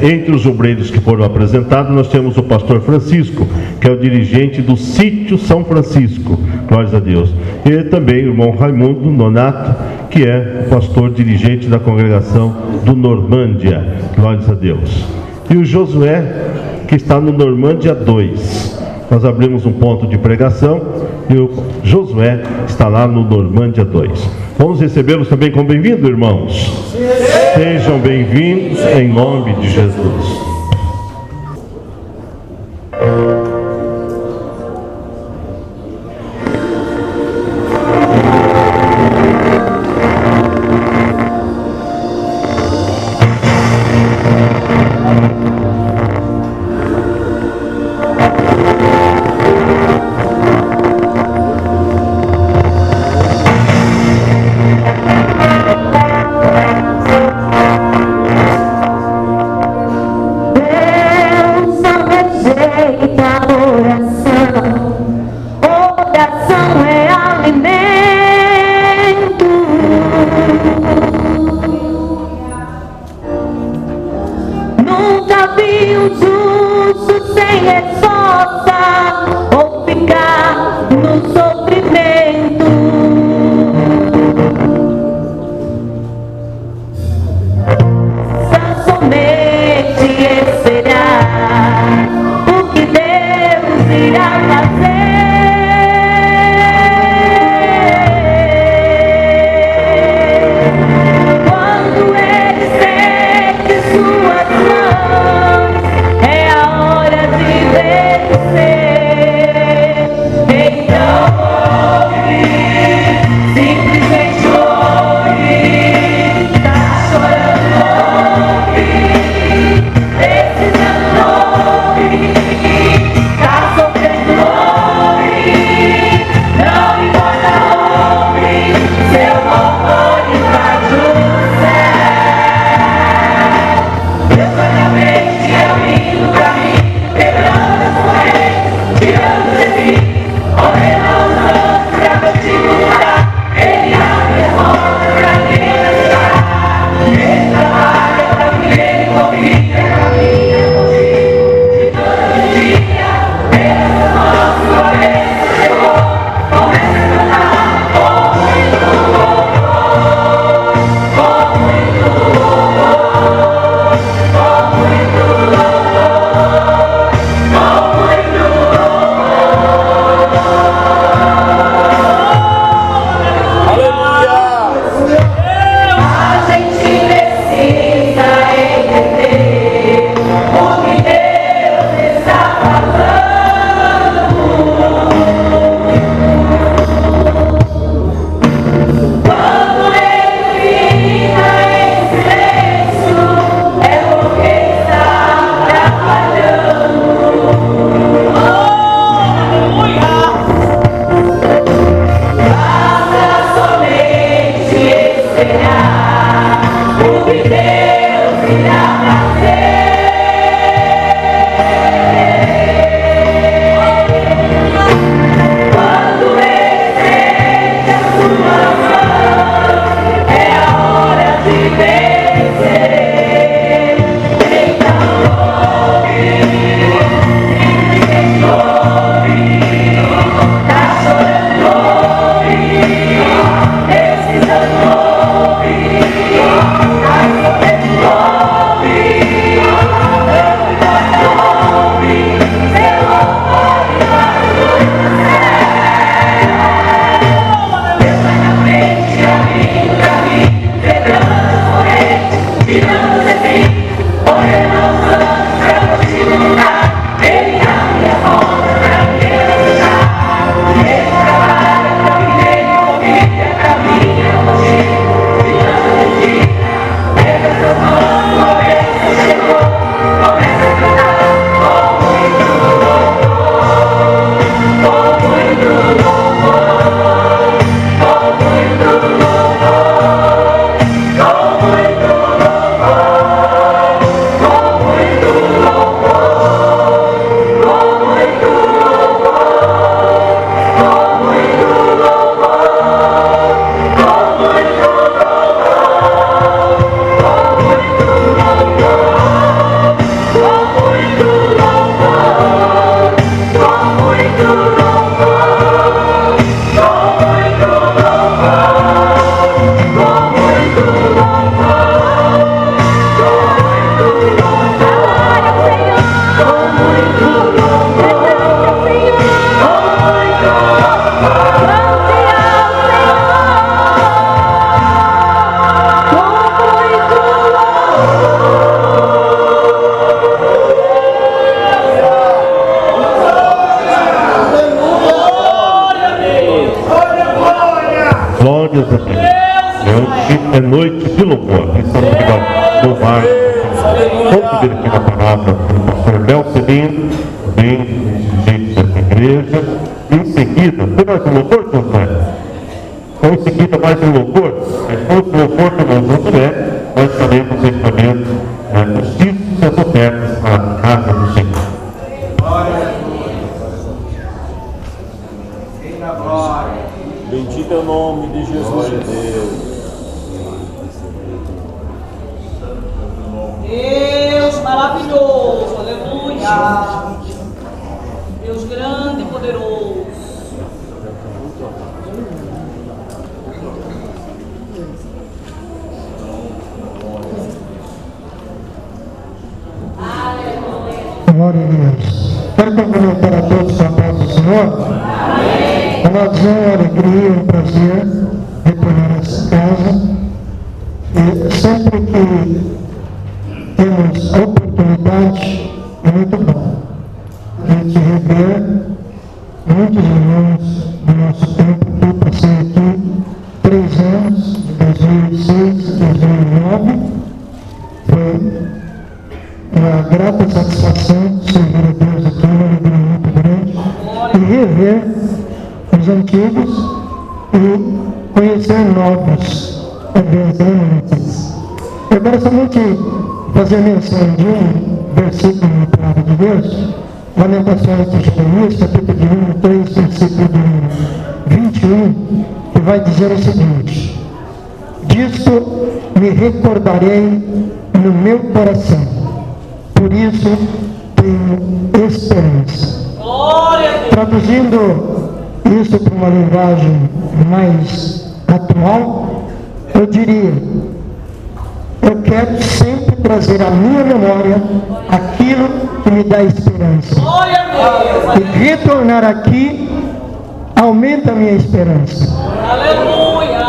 Entre os obreiros que foram apresentados, nós temos o pastor Francisco, que é o dirigente do sítio São Francisco. Glórias a Deus. E também o irmão Raimundo Nonato, que é o pastor dirigente da congregação do Normândia. Glórias a Deus. E o Josué, que está no Normândia 2. Nós abrimos um ponto de pregação e o Josué está lá no Normândia 2. Vamos recebê-los também como bem-vindos, irmãos. Sejam bem-vindos em nome de Jesus. Então Deus amém. Hoje é noite de louvor. Estamos agora no louvar. Vamos ver aqui na palavra do pastor Léo Celino, bem gente dessa igreja. Em seguida, foi mais um louvor, José? Ou em seguida mais um louvor? Se fosse um louvor que nós não tiver, nós estaremos recebendo os títulos das ofertas para a casa do Senhor. Bendito é o nome de Jesus de Deus. Deus maravilhoso, aleluia. Deus grande e poderoso. Glória a Deus. Quero cumprimentar a todos com a paz do Senhor. É uma honra, alegria, um prazer retornar a essa casa. E sempre que temos a oportunidade, é muito bom a gente rever muitos irmãos do nosso tempo. Eu passei aqui 3 anos, de 2006 a 2009. Foi uma grata satisfação servir a Deus aqui, uma alegria muito grande, e rever os antigos e conhecer novos. É bem, eu quero somente fazer menção de um versículo na palavra de Deus, Lamentações de Jeremias, capítulo de 1, 3, versículo de 21, que vai dizer o seguinte: disto me recordarei no meu coração, por isso tenho esperança. Traduzindo isso para uma linguagem mais atual, eu diria: eu quero sempre trazer à minha memória aquilo que me dá esperança. E retornar aqui aumenta a minha esperança.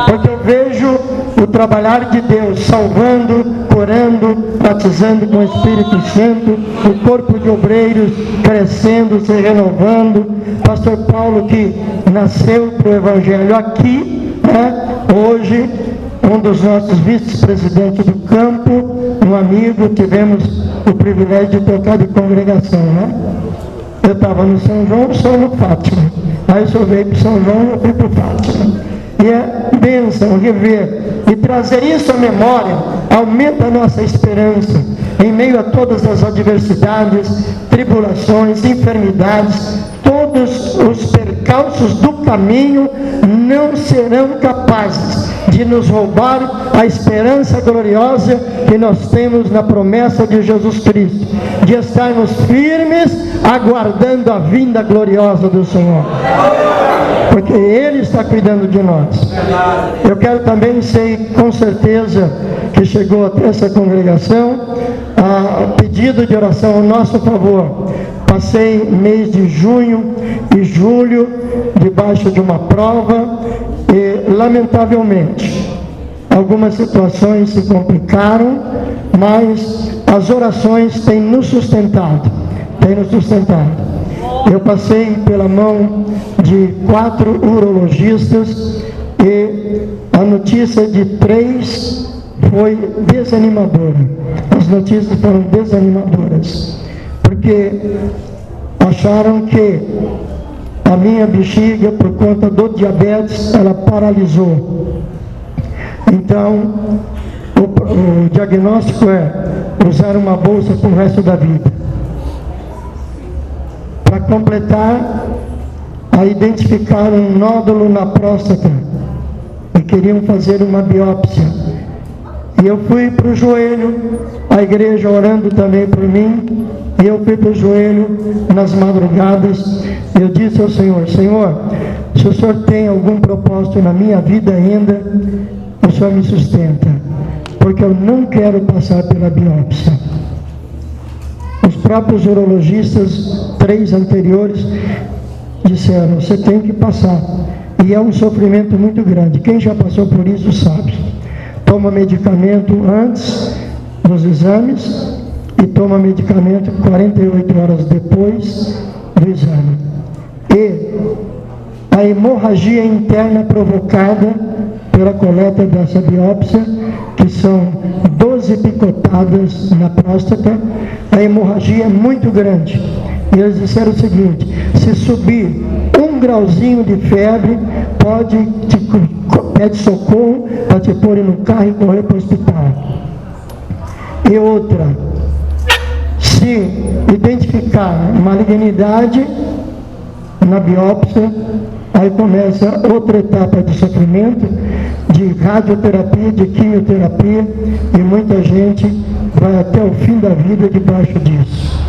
Porque eu vejo o trabalhar de Deus salvando, curando, batizando com o Espírito Santo, o corpo de obreiros crescendo, se renovando. Pastor Paulo, que nasceu para o Evangelho aqui, hoje, um dos nossos vice-presidentes do campo, um amigo, tivemos o privilégio de tocar de congregação, Eu estava no São João, sou no Fátima. Aí o senhor veio para São João e eu fui para o Fátima. E é bênção rever e trazer isso à memória, aumenta a nossa esperança em meio a todas as adversidades, tribulações, enfermidades. Todos os percalços do caminho não serão capazes de nos roubar a esperança gloriosa que nós temos na promessa de Jesus Cristo, de estarmos firmes aguardando a vinda gloriosa do Senhor, porque Ele está cuidando de nós. Eu quero também, sei com certeza que chegou até essa congregação a pedido de oração ao nosso favor. Passei mês de junho e julho debaixo de uma prova e, lamentavelmente, algumas situações se complicaram, mas as orações têm nos sustentado. Eu passei pela mão de 4 urologistas e a notícia de 3 foi desanimadora. As notícias foram desanimadoras, porque acharam que a minha bexiga, por conta do diabetes, ela paralisou. Então, o diagnóstico é usar uma bolsa para o resto da vida. Para completar, a identificar um nódulo na próstata e queriam fazer uma biópsia. E eu fui para o joelho, a igreja orando também por mim, e eu fui para o joelho nas madrugadas. Eu disse ao Senhor: Senhor, se o Senhor tem algum propósito na minha vida ainda, o Senhor me sustenta, porque eu não quero passar pela biópsia. Os próprios urologistas, 3 anteriores, disseram: você tem que passar. E é um sofrimento muito grande. Quem já passou por isso sabe. Toma medicamento antes dos exames e toma medicamento 48 horas depois do exame. E a hemorragia interna provocada pela coleta dessa biópsia, que são 12 picotadas na próstata. A hemorragia é muito grande. E eles disseram o seguinte: se subir 1 grauzinho de febre, pede socorro para te pôr no carro e correr para o hospital. E outra, se identificar malignidade na biópsia, aí começa outra etapa de sofrimento, de radioterapia, de quimioterapia, e muita gente vai até o fim da vida debaixo disso.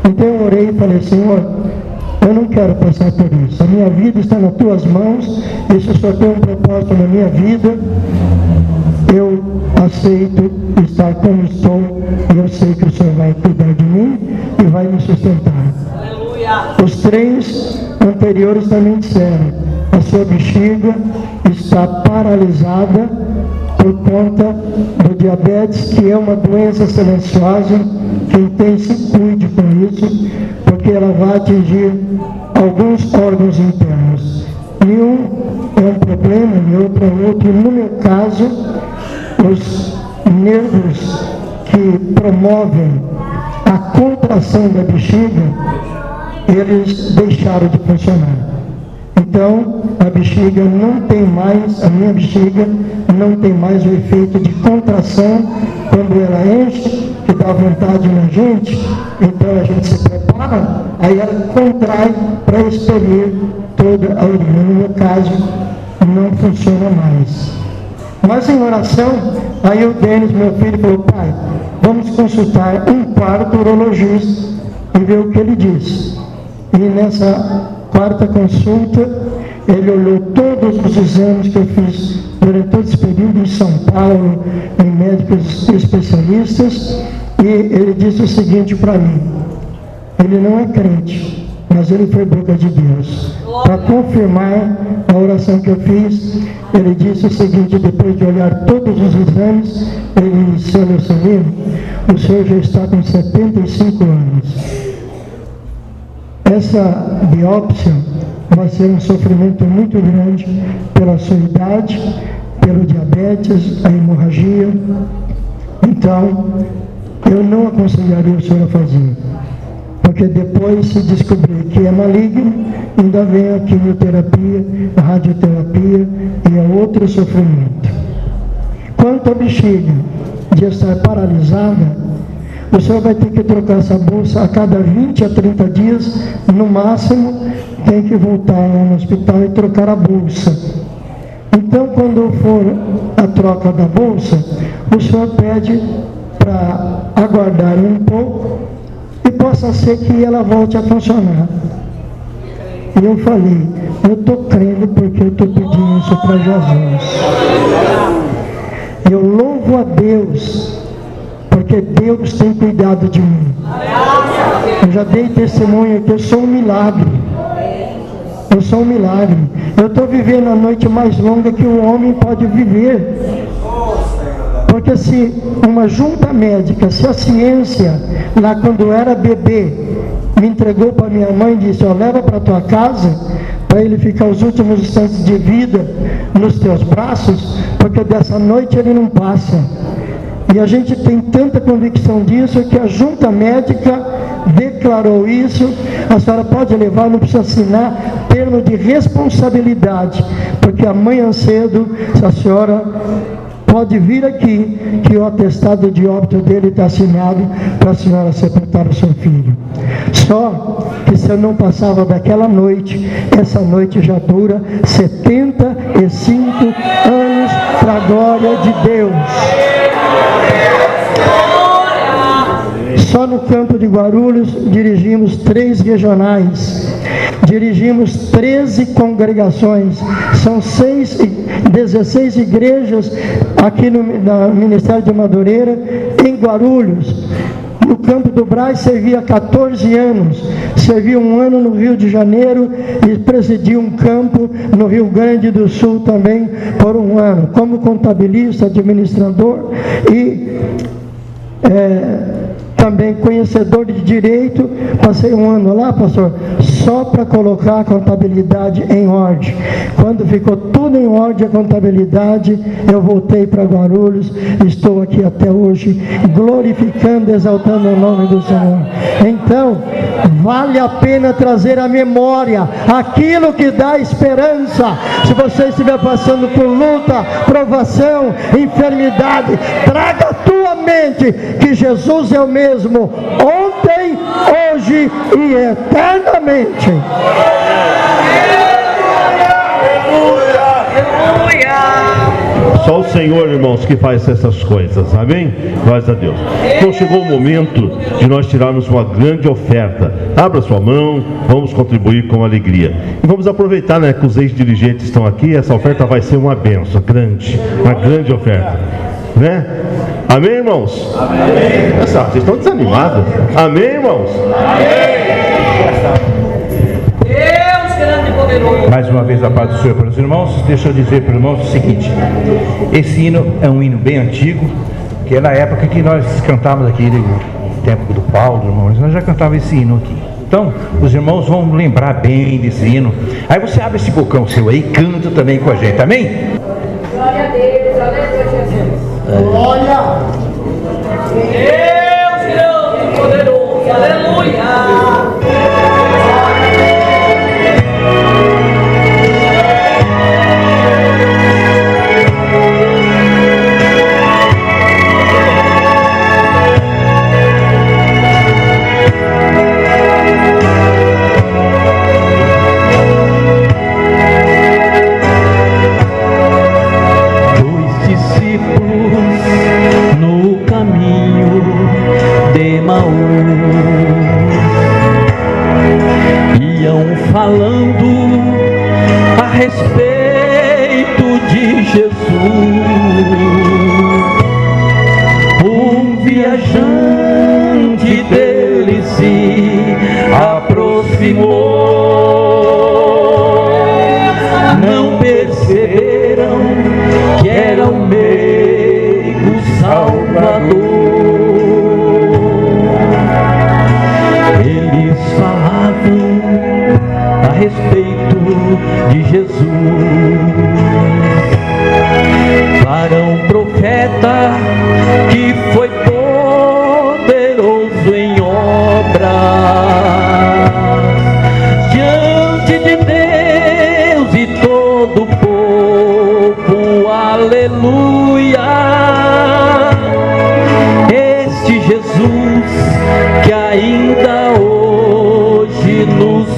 Então eu orei e falei: Senhor, eu não quero passar por isso. A minha vida está nas tuas mãos. Isso só tem um propósito na minha vida. Eu aceito estar como estou. E eu sei que o Senhor vai cuidar de mim e vai me sustentar. Aleluia. Os 3 anteriores também disseram: a sua bexiga está paralisada por conta do diabetes, que é uma doença silenciosa. Quem tem, se cuide com isso, porque ela vai atingir alguns órgãos internos. Nenhum é um problema, e outro é outro. No meu caso, os nervos que promovem a contração da bexiga, eles deixaram de funcionar. Então, a bexiga não tem mais, a minha bexiga não tem mais o efeito de contração quando ela enche, que dá vontade na gente. Então a gente se prepara, aí ela contrai para expelir toda a urina. No meu caso, não funciona mais. Mas em oração, aí o Denis, meu filho, falou: pai, vamos consultar um quarto urologista e ver o que ele diz. E nessa 4ª consulta, ele olhou todos os exames que eu fiz durante todo esse período em São Paulo, em médicos especialistas, e ele disse o seguinte para mim: ele não é crente, mas ele foi boca de Deus. Para confirmar a oração que eu fiz, ele disse o seguinte, depois de olhar todos os exames, ele disse: seu Leucelino, o senhor já está com 75 anos. Essa biópsia vai ser um sofrimento muito grande pela sua idade, pelo diabetes, a hemorragia. Então, eu não aconselharia o senhor a fazer, porque depois, se descobrir que é maligno, ainda vem a quimioterapia, a radioterapia e é outro sofrimento. Quanto à bexiga de estar paralisada, o senhor vai ter que trocar essa bolsa a cada 20 a 30 dias, no máximo, tem que voltar lá no hospital e trocar a bolsa. Então, quando for a troca da bolsa, o senhor pede para aguardar um pouco e possa ser que ela volte a funcionar. E eu falei: eu estou crendo porque eu estou pedindo isso para Jesus. Eu louvo a Deus, porque Deus tem cuidado de mim. Eu já dei testemunho que eu sou um milagre. Eu sou um milagre. Eu estou vivendo a noite mais longa que o homem pode viver. Porque se uma junta médica, se a ciência, lá quando eu era bebê, me entregou para minha mãe e disse: ó, leva para tua casa, para ele ficar os últimos instantes de vida nos teus braços, porque dessa noite ele não passa. E a gente tem tanta convicção disso que a junta médica declarou isso. A senhora pode levar, não precisa assinar termo de responsabilidade, porque amanhã cedo, se a senhora pode vir aqui, que o atestado de óbito dele está assinado para a senhora sepultar o seu filho. Só que se eu não passava daquela noite, essa noite já dura 75 anos para a glória de Deus. Só no campo de Guarulhos dirigimos 3 regionais, dirigimos 13 congregações, são 16 igrejas aqui no Ministério de Madureira, em Guarulhos. No Campo do Braz servia 14 anos, servi um ano no Rio de Janeiro e presidi um campo no Rio Grande do Sul também por um ano, como contabilista, administrador e também conhecedor de direito. Passei um ano lá, pastor, só para colocar a contabilidade em ordem. Quando ficou tudo em ordem, a contabilidade, eu voltei para Guarulhos, estou aqui até hoje, glorificando, exaltando o nome do Senhor. Então, vale a pena trazer à memória aquilo que dá esperança. Se você estiver passando por luta, provação, enfermidade, traga à tua mente que Jesus é o mesmo ontem, hoje e eternamente. Só o Senhor, irmãos, que faz essas coisas, amém? Glórias a Deus. Então chegou o momento de nós tirarmos uma grande oferta. Abra sua mão, vamos contribuir com alegria. E vamos aproveitar, né, que os ex-dirigentes estão aqui. Essa oferta vai ser uma bênção grande, uma grande oferta, né? Amém, irmãos? Amém. Nossa, vocês estão desanimados? Amém, irmãos? Amém. Mais uma vez a paz do Senhor para os irmãos. Deixa eu dizer para os irmãos o seguinte: esse hino é um hino bem antigo, que é na época que nós cantávamos aqui, no tempo do Paulo, irmãos, nós já cantávamos esse hino aqui. Então, os irmãos vão lembrar bem desse hino. Aí você abre esse bocão seu aí e canta também com a gente, amém? Glória a Deus, aleluia, Jesus. Glória! Deus grande e poderoso, aleluia. Falando a respeito de Jesus, um viajante dele se aproximou. Não perceberam que era o meigo Salvador. Eles falavam a respeito de Jesus para um profeta que foi poderoso em obras diante de Deus e todo o povo, aleluia. Este Jesus que ainda hoje nos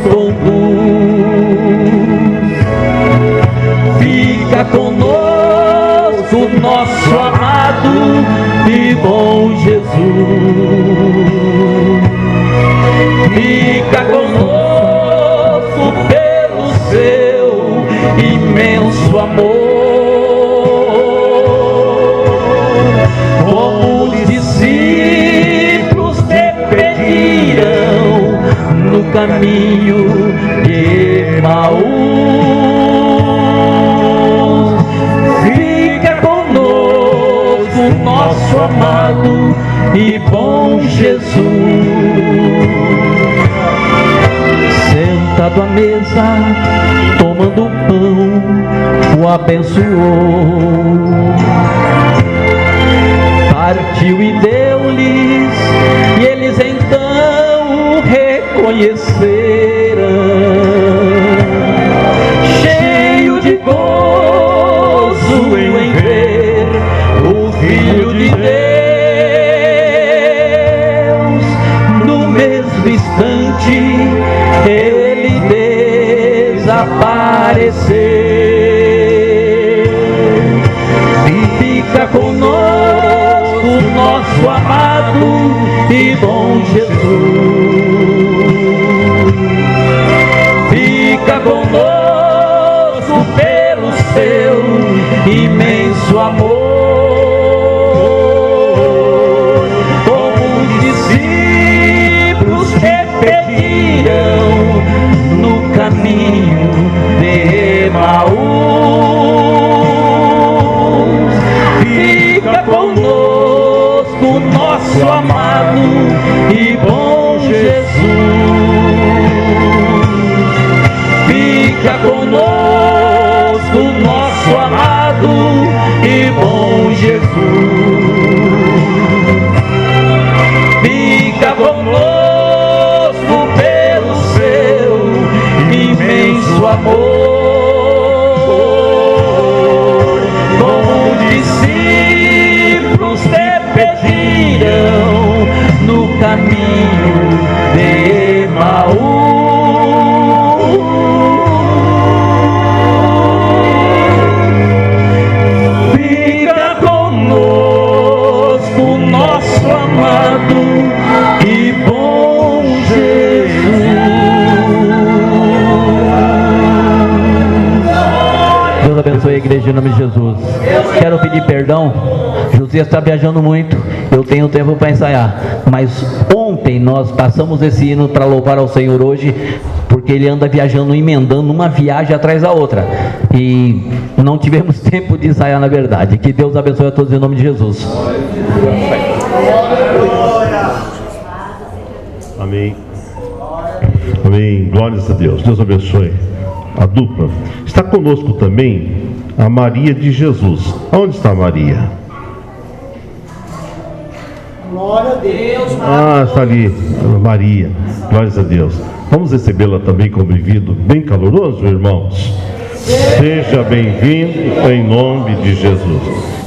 fica conosco, nosso amado e bom Jesus. Fica conosco pelo seu imenso amor. Como os discípulos te pediram no caminho de Emaús, fica conosco, nosso amado e bom Jesus. Sentado à mesa, tomando o pão, o abençoou, partiu e deu-lhes, e eles então o reconheceram, cheio de gozo em ver o Filho de Deus. No mesmo instante ele desapareceu. Fica conosco, nosso amado e bom Jesus. Fica conosco pelo seu imenso amor. Como os discípulos te pediram no caminho de Emaús, fica conosco, nosso amado nosso amado e bom Jesus. Fica conosco pelo seu imenso amor, como discípulos te pediram no caminho de Emaús. Fica conosco, nosso amado e bom Jesus. Deus abençoe a igreja em nome de Jesus. Quero pedir perdão. José está viajando muito, eu tenho tempo para ensaiar, mas ontem nós passamos esse hino para louvar ao Senhor hoje, porque ele anda viajando, emendando uma viagem atrás da outra, e não tivemos tempo de ensaiar, na verdade. Que Deus abençoe a todos em nome de Jesus. Amém. Amém. Glórias a Deus. Deus abençoe a dupla. Está conosco também a Maria de Jesus. Onde está a Maria? Glória a Deus. Ah, está ali, Maria. Glórias a Deus. Vamos recebê-la também com um bem-vindo bem caloroso, irmãos. Seja bem-vindo em nome de Jesus.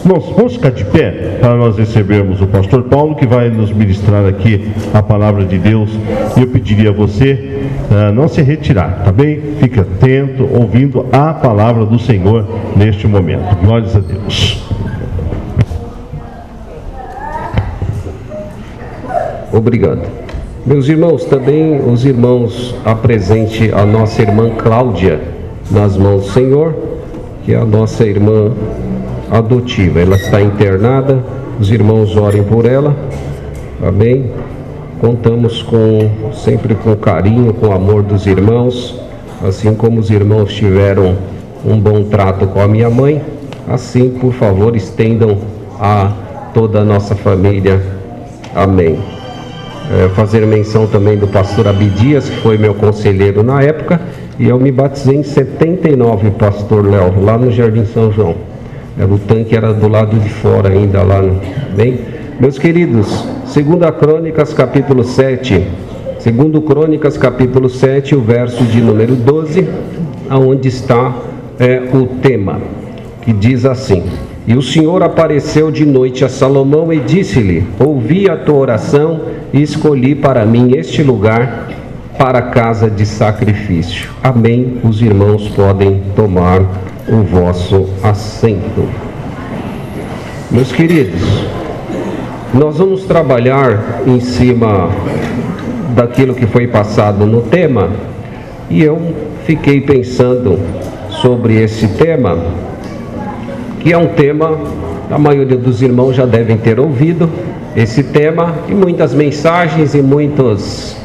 Irmãos, vamos ficar de pé para nós recebermos o pastor Paulo, que vai nos ministrar aqui a palavra de Deus. E eu pediria a você não se retirar, tá bem? Fique atento, ouvindo a palavra do Senhor neste momento. Glórias a Deus. Obrigado. Meus irmãos, também os irmãos apresente a nossa irmã Cláudia nas mãos do Senhor, que é a nossa irmã adotiva. Ela está internada, os irmãos orem por ela, amém? Contamos sempre com carinho, com o amor dos irmãos, assim como os irmãos tiveram um bom trato com a minha mãe, assim, por favor, estendam a toda a nossa família, amém. Fazer menção também do pastor Abidias, que foi meu conselheiro na época, e eu me batizei em 79, pastor Léo, lá no Jardim São João. O tanque era do lado de fora ainda lá, bem? Meus queridos, 2 Crônicas capítulo 7, 2 Crônicas capítulo 7, o verso de número 12, aonde está o tema, que diz assim: E o Senhor apareceu de noite a Salomão e disse-lhe: Ouvi a tua oração e escolhi para mim este lugar para a casa de sacrifício. Amém. Os irmãos podem tomar o vosso assento. Meus queridos, nós vamos trabalhar em cima daquilo que foi passado no tema, e eu fiquei pensando sobre esse tema, que é um tema, a maioria dos irmãos já devem ter ouvido esse tema, e muitas mensagens e muitas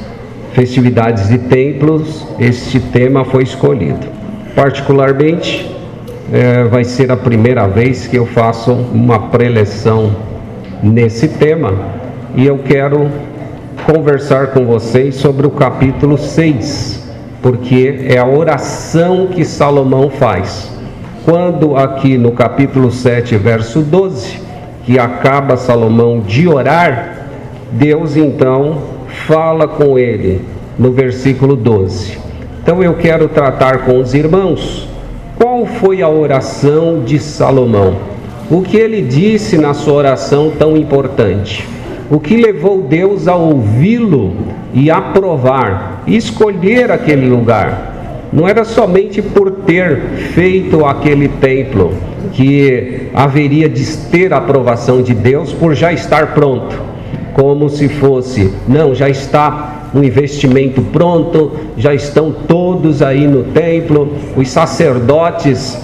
festividades de templos, este tema foi escolhido. Particularmente, vai ser a primeira vez que eu faço uma preleção nesse tema, e eu quero conversar com vocês sobre o capítulo 6, porque é a oração que Salomão faz. Quando aqui no capítulo 7, verso 12, que acaba Salomão de orar, Deus então fala com ele no versículo 12. Então eu quero tratar com os irmãos qual foi a oração de Salomão, o que ele disse na sua oração tão importante, o que levou Deus a ouvi-lo e aprovar, e escolher aquele lugar. Não era somente por ter feito aquele templo que haveria de ter a aprovação de Deus por já estar pronto, como se fosse, não, já está um investimento pronto, já estão todos aí no templo, os sacerdotes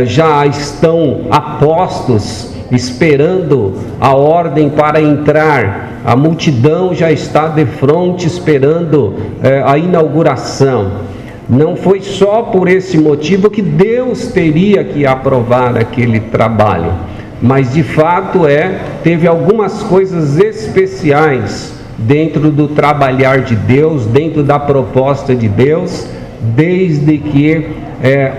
já estão a postos, esperando a ordem para entrar, a multidão já está de frente esperando a inauguração. Não foi só por esse motivo que Deus teria que aprovar aquele trabalho, mas de fato teve algumas coisas especiais dentro do trabalhar de Deus, dentro da proposta de Deus, desde que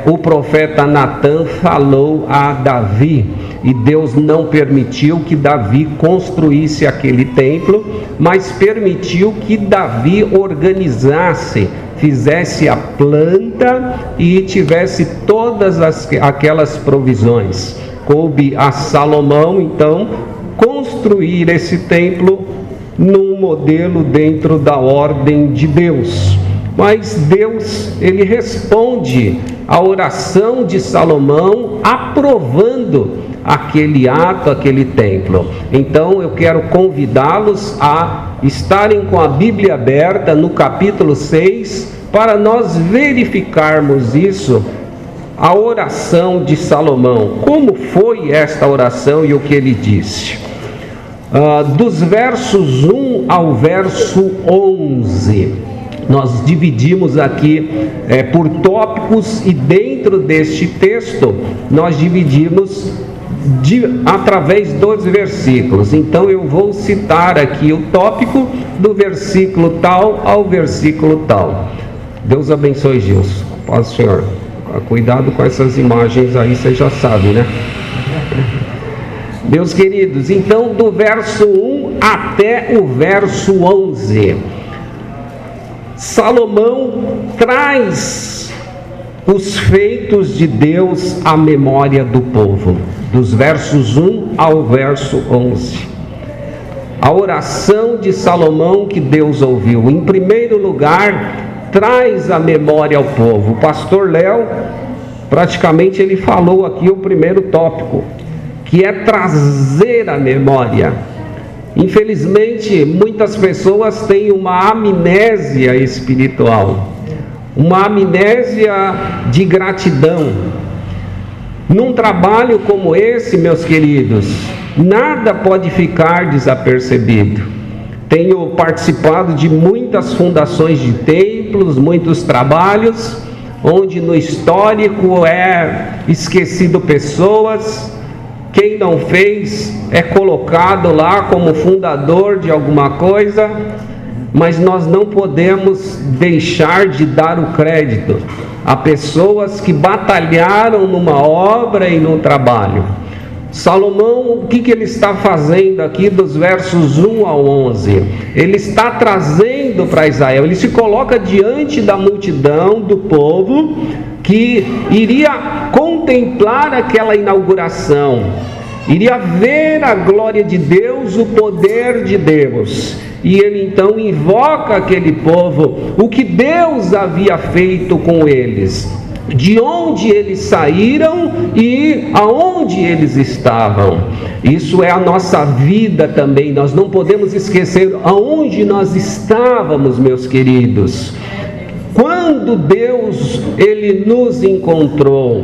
o profeta Natã falou a Davi, e Deus não permitiu que Davi construísse aquele templo, mas permitiu que Davi organizasse, fizesse a planta e tivesse todas aquelas provisões. Coube a Salomão, então, construir esse templo num modelo dentro da ordem de Deus. Mas Deus, ele responde à oração de Salomão, aprovando aquele ato, aquele templo. Então eu quero convidá-los a estarem com a Bíblia aberta no capítulo 6, para nós verificarmos isso, a oração de Salomão. Como foi esta oração e o que ele disse? Dos versos 1 ao verso 11, nós dividimos aqui por tópicos, e dentro deste texto nós dividimos através dos versículos. Então eu vou citar aqui o tópico do versículo tal ao versículo tal. Deus abençoe, Gilson. Paz do Senhor. Cuidado com essas imagens aí, você já sabe, né? Meus queridos, então do verso 1 até o verso 11, Salomão traz os feitos de Deus à memória do povo, dos versos 1 ao verso 11. A oração de Salomão que Deus ouviu, em primeiro lugar, traz a memória ao povo. O pastor Léo, praticamente ele falou aqui o primeiro tópico, que é trazer a memória. Infelizmente, muitas pessoas têm uma amnésia espiritual, uma amnésia de gratidão. Num trabalho como esse, meus queridos, nada pode ficar desapercebido. Tenho participado de muitas fundações de templos, muitos trabalhos, onde no histórico é esquecido pessoas. Quem não fez é colocado lá como fundador de alguma coisa, mas nós não podemos deixar de dar o crédito a pessoas que batalharam numa obra e num trabalho. Salomão, o que ele está fazendo aqui dos versos 1 ao 11? Ele está trazendo para Israel, ele se coloca diante da multidão do povo que iria contemplar aquela inauguração, iria ver a glória de Deus, o poder de Deus. E ele então invoca aquele povo, o que Deus havia feito com eles, de onde eles saíram e aonde eles estavam. Isso é a nossa vida também. Nós não podemos esquecer aonde nós estávamos, meus queridos. Quando Deus, ele nos encontrou,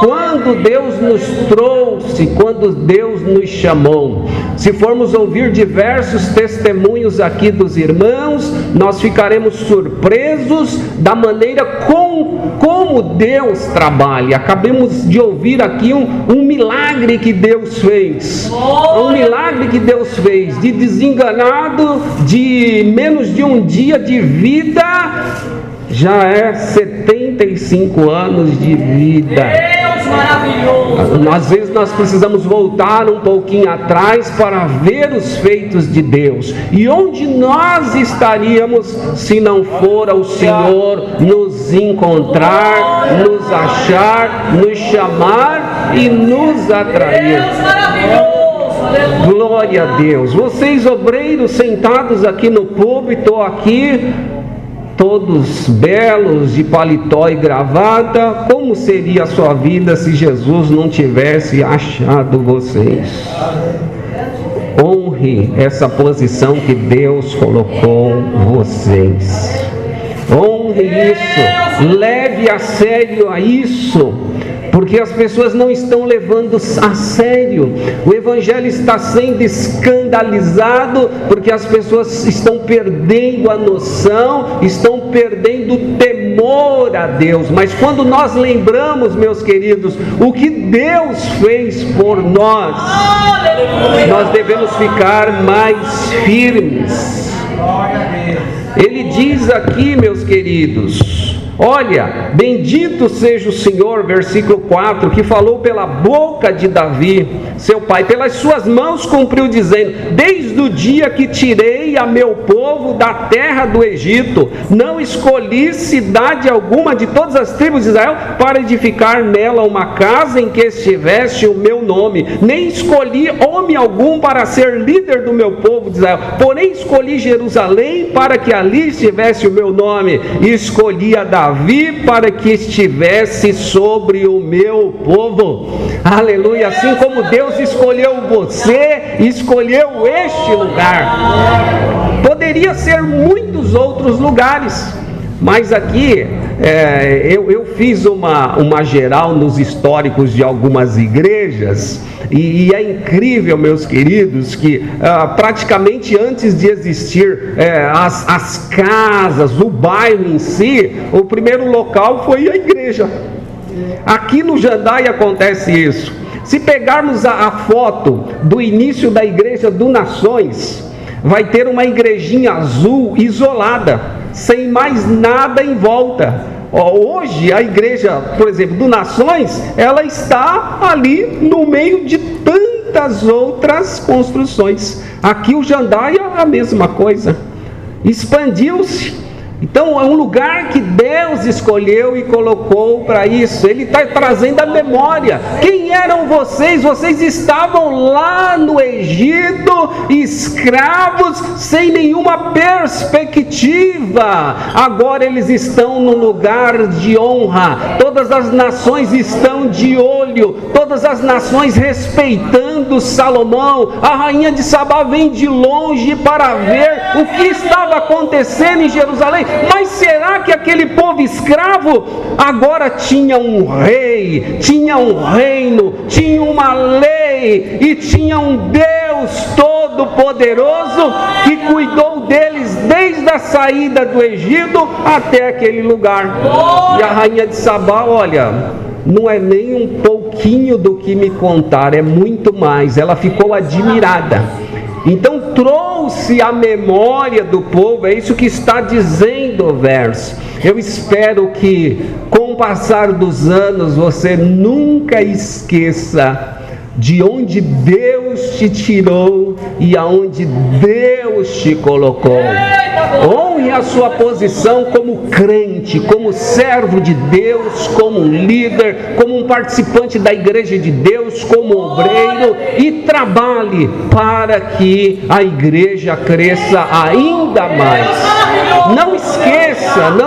quando Deus nos trouxe, quando Deus nos chamou. Se formos ouvir diversos testemunhos aqui dos irmãos, nós ficaremos surpresos da maneira como Deus trabalha. Acabamos de ouvir aqui um milagre que Deus fez, um milagre que Deus fez, de desenganado, de menos de um dia de vida, já é 75 anos de vida. Deus maravilhoso. Às vezes nós precisamos voltar um pouquinho atrás para ver os feitos de Deus. E onde nós estaríamos se não fora o Senhor nos encontrar, nos achar, nos chamar e nos atrair? Deus maravilhoso. Glória a Deus. Vocês, obreiros, sentados aqui no púlpito, aqui todos belos, de paletó e gravata, como seria a sua vida se Jesus não tivesse achado vocês? Honre essa posição que Deus colocou vocês. Honre isso, leve a sério a isso, porque as pessoas não estão levando a sério. O evangelho está sendo escandalizado, porque as pessoas estão perdendo a noção, estão perdendo o temor a Deus. Mas quando nós lembramos, meus queridos, o que Deus fez por nós, nós devemos ficar mais firmes. Ele diz aqui, meus queridos, Olha, bendito seja o Senhor, versículo 4, que falou pela boca de Davi, seu pai, pelas suas mãos cumpriu dizendo: desde o dia que tirei a meu povo da terra do Egito, não escolhi cidade alguma de todas as tribos de Israel para edificar nela uma casa em que estivesse o meu nome, nem escolhi homem algum para ser líder do meu povo de Israel, porém escolhi Jerusalém para que ali estivesse o meu nome, e escolhi a Davi para que estivesse sobre o meu povo. Aleluia. Assim como Deus escolheu você, escolheu este lugar. Poderia ser muitos outros lugares, mas aqui eu fiz uma geral nos históricos de algumas igrejas, e é incrível, meus queridos, que praticamente antes de existir as casas, o bairro em si, o primeiro local foi a igreja. Aqui no Jandai acontece isso. Se pegarmos a foto do início da igreja do Nações, vai ter uma igrejinha azul isolada, sem mais nada em volta. Hoje a igreja, por exemplo, do Nações, ela está ali no meio de tantas outras construções. Aqui o Jandai é a mesma coisa, expandiu-se. Então é um lugar que Deus escolheu e colocou para isso. Ele está trazendo a memória. Quem eram vocês? Vocês estavam lá no Egito, escravos, sem nenhuma perspectiva. Agora eles estão num lugar de honra. Todas as nações estão de olho, todas as nações respeitando Salomão. A rainha de Sabá vem de longe para ver o que estava acontecendo em Jerusalém. Mas será que aquele povo escravo agora tinha um rei, tinha um reino, tinha uma lei e tinha um Deus todo-poderoso que cuidou deles desde a saída do Egito até aquele lugar? E a rainha de Sabá, olha, não é nem um pouquinho do que me contar, é muito mais. Ela ficou admirada. Então trouxe a memória do povo, é isso que está dizendo o verso. Eu espero que com o passar dos anos você nunca esqueça de onde Deus te tirou e aonde Deus te colocou. Honre a sua posição como crente, como servo de Deus, como um líder, como um participante da igreja de Deus, como obreiro, e trabalhe para que a igreja cresça ainda mais. Não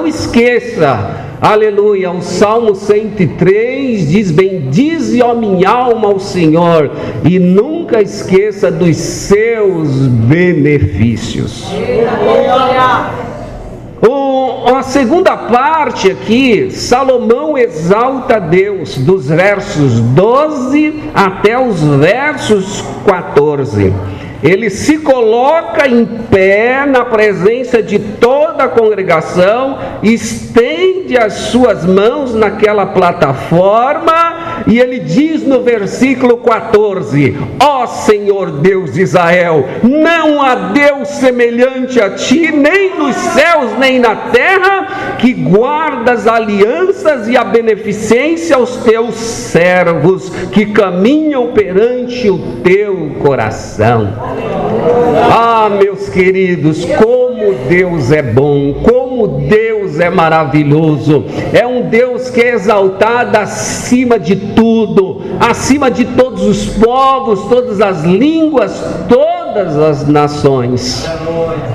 esqueça. Aleluia, o Salmo 103 diz: bendize, ó minha alma, ao Senhor, e nunca esqueça dos seus benefícios. A segunda parte aqui, Salomão exalta Deus, dos versos 12 até os versos 14. Ele se coloca em pé na presença de toda a congregação, estende as suas mãos naquela plataforma e ele diz no versículo 14: ó Senhor Deus de Israel, não há Deus semelhante a ti, nem nos céus nem na terra, que guardas alianças e a beneficência aos teus servos, que caminham perante o teu coração. Ah, meus queridos, como Deus é bom, como Deus é maravilhoso. É um Deus que é exaltado acima de tudo, acima de todos os povos, todas as línguas, todas as nações.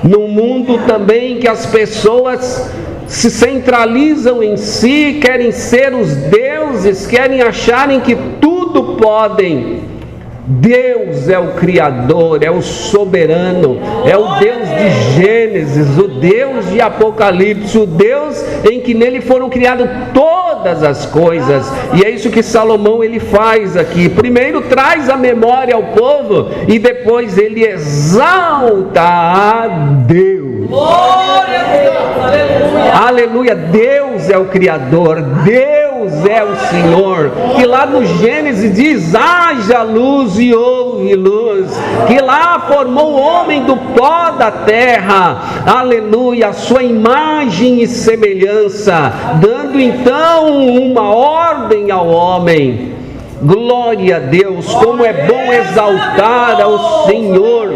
Num mundo também que as pessoas se centralizam em si, querem ser os deuses, querem acharem que tudo podem. Deus é o Criador, é o soberano, é o Deus de Gênesis, o Deus de Apocalipse, o Deus em que nele foram criadas todas as coisas. E é isso que Salomão ele faz aqui. Primeiro traz a memória ao povo e depois ele exalta a Deus. Glória a Deus, aleluia. Aleluia, Deus é o Criador, Deus é o Senhor, que lá no Gênesis diz: haja luz e houve luz, que lá formou o homem do pó da terra, aleluia, a sua imagem e semelhança, dando então uma ordem ao homem. Glória a Deus, como é bom exaltar ao Senhor,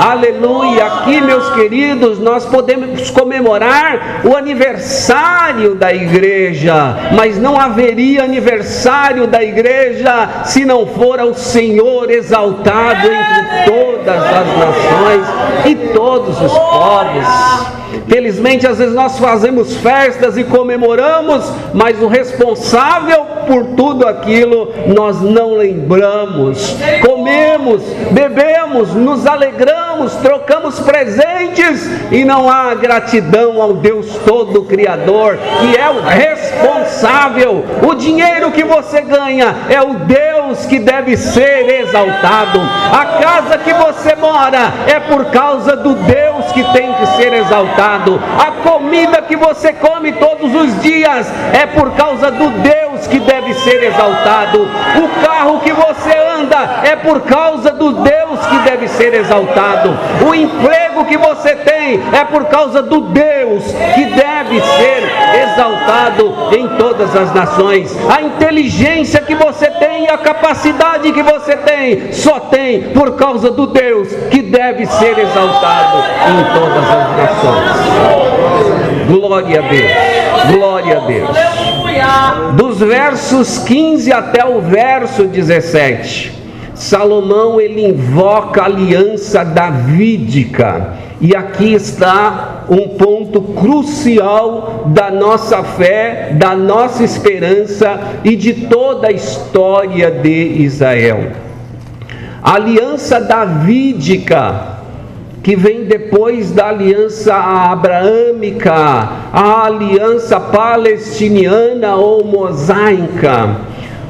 aleluia. Aqui, meus queridos, nós podemos comemorar o aniversário da igreja, mas não haveria aniversário da igreja se não for ao Senhor exaltado entre todas as nações e todos os povos. Felizmente, às vezes nós fazemos festas e comemoramos, mas o responsável por tudo aquilo nós não lembramos. Comemos, bebemos, nos alegramos, trocamos presentes e não há gratidão ao Deus todo Criador, que é o responsável. O dinheiro que você ganha é o Deus que deve ser exaltado. A casa que você mora é por causa do Deus que tem que ser exaltado. A comida que você come todos os dias é por causa do Deus que deve ser exaltado. O carro que você anda é por causa do Deus que deve ser exaltado. O emprego que você tem é por causa do Deus que deve ser exaltado em todas as nações. A inteligência que você tem e a capacidade que você tem só tem por causa do Deus que deve ser exaltado em todas as nações. Glória a Deus, glória a Deus. Dos versos 15 até o verso 17, Salomão ele invoca a aliança davídica, e aqui está um ponto crucial da nossa fé, da nossa esperança e de toda a história de Israel. A aliança davídica, que vem depois da aliança abraâmica, a aliança palestiniana ou mosaica.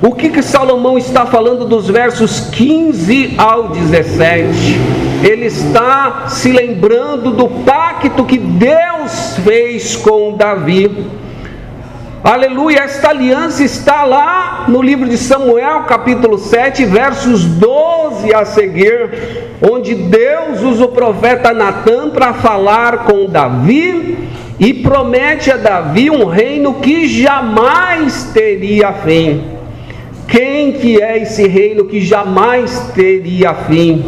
O que Salomão está falando dos versos 15 ao 17? Ele está se lembrando do pacto que Deus fez com Davi. Aleluia, esta aliança está lá no livro de Samuel, capítulo 7, versos 12 a seguir, onde Deus usa o profeta Natã para falar com Davi e promete a Davi um reino que jamais teria fim. Quem que é esse reino que jamais teria fim?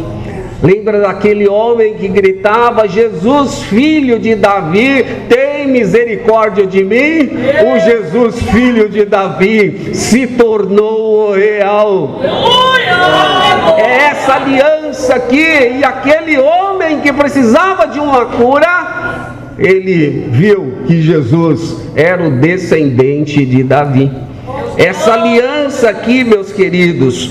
Lembra daquele homem que gritava: Jesus, filho de Davi, tem misericórdia de mim? O Jesus, filho de Davi, se tornou o real. É essa aliança aqui, e aquele homem que precisava de uma cura, ele viu que Jesus era o descendente de Davi. Essa aliança aqui, meus queridos,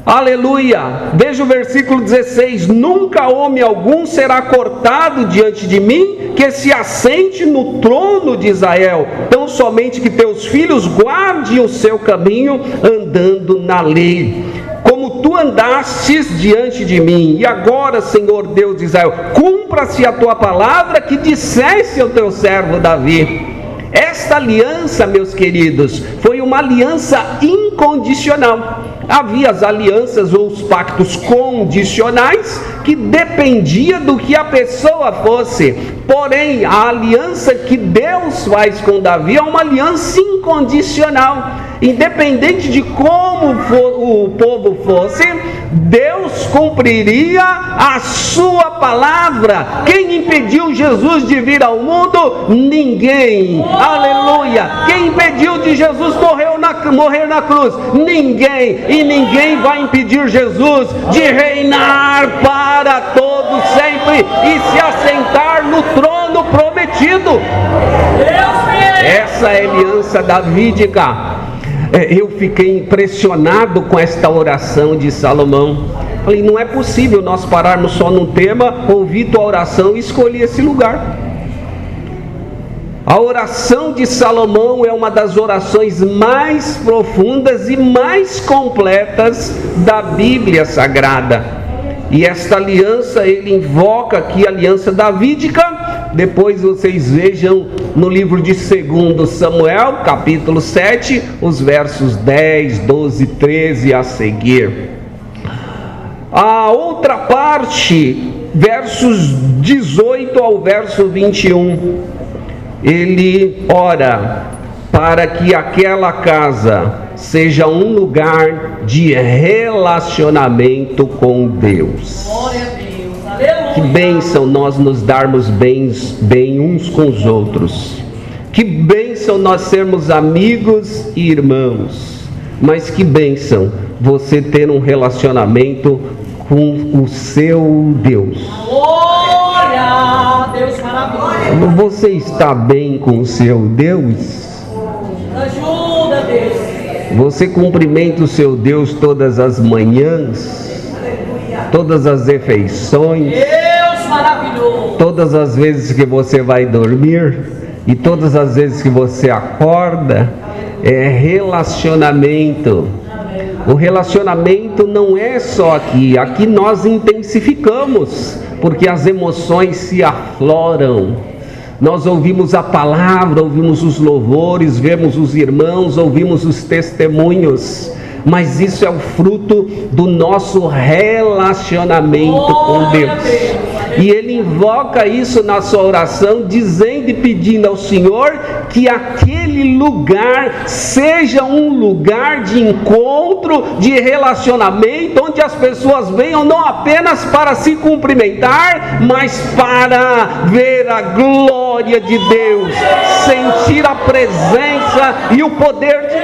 aleluia, veja o versículo 16: nunca homem algum será cortado diante de mim que se assente no trono de Israel, tão somente que teus filhos guardem o seu caminho andando na lei, como tu andastes diante de mim. E agora, Senhor Deus de Israel, cumpra-se a tua palavra que disseste ao teu servo Davi. Esta aliança, meus queridos, foi uma aliança incondicional. Havia as alianças ou os pactos condicionais, que dependia do que a pessoa fosse. Porém, a aliança que Deus faz com Davi é uma aliança incondicional. Independente de como o povo fosse, Deus cumpriria a sua palavra. Quem impediu Jesus de vir ao mundo? Ninguém. Aleluia. Quem impediu de Jesus morrer na cruz? Ninguém. E ninguém vai impedir Jesus de reinar para todos sempre e se assentar no trono prometido. Essa é a aliança davídica. Eu fiquei impressionado com esta oração de Salomão. Falei, não é possível nós pararmos só num tema, ouvir tua oração e escolher esse lugar. A oração de Salomão é uma das orações mais profundas e mais completas da Bíblia Sagrada. E esta aliança, ele invoca aqui a aliança davídica depois vocês vejam no livro de 2 Samuel, capítulo 7, os versos 10, 12, 13 a seguir. A outra parte, versos 18 ao verso 21, ele ora para que aquela casa seja um lugar de relacionamento com Deus. Que bênção nós nos darmos bem uns com os outros. Que bênção nós sermos amigos e irmãos. Mas que bênção você ter um relacionamento com o seu Deus. Glória, Deus maravilhoso. Você está bem com o seu Deus? Ajuda, Deus. Você cumprimenta o seu Deus todas as manhãs, todas as refeições, Deus maravilhoso. todas as vezes que você vai dormir e todas as vezes que você acorda. É relacionamento. O relacionamento não é só aqui. Aqui nós intensificamos, porque as emoções se afloram. Nós ouvimos a palavra, ouvimos os louvores, vemos os irmãos, ouvimos os testemunhos. Mas isso é o fruto do nosso relacionamento com Deus. E ele invoca isso na sua oração, dizendo e pedindo ao Senhor que aquele lugar seja um lugar de encontro, de relacionamento, onde as pessoas venham não apenas para se cumprimentar, mas para ver a glória de Deus, sentir a presença e o poder de Deus.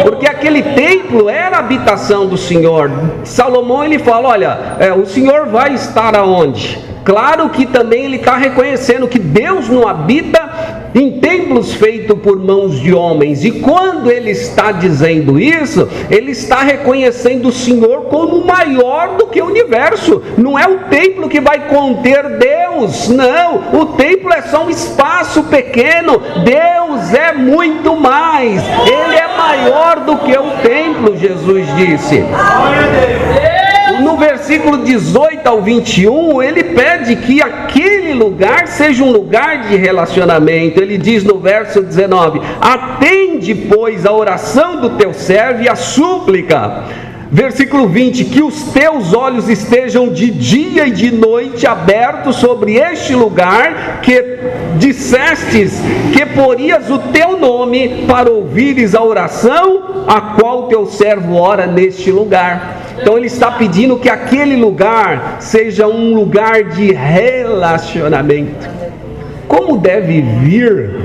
Porque aquele templo era a habitação do Senhor. Salomão, ele fala, olha, o Senhor vai estar aonde? Claro que também ele está reconhecendo que Deus não habita em templos feitos por mãos de homens. E quando ele está dizendo isso, ele está reconhecendo o Senhor como maior do que o universo. Não é o templo que vai conter Deus, não. O templo é só um espaço pequeno. Deus é muito mais. Ele é maior do que o templo, Jesus disse. No versículo 18 ao 21, ele pede que aquele lugar seja um lugar de relacionamento. Ele diz no verso 19: atende, pois, a oração do teu servo e a súplica. Versículo 20: que os teus olhos estejam de dia e de noite abertos sobre este lugar, que dissestes que porias o teu nome para ouvires a oração a qual teu servo ora neste lugar. Então ele está pedindo que aquele lugar seja um lugar de relacionamento. Como deve vir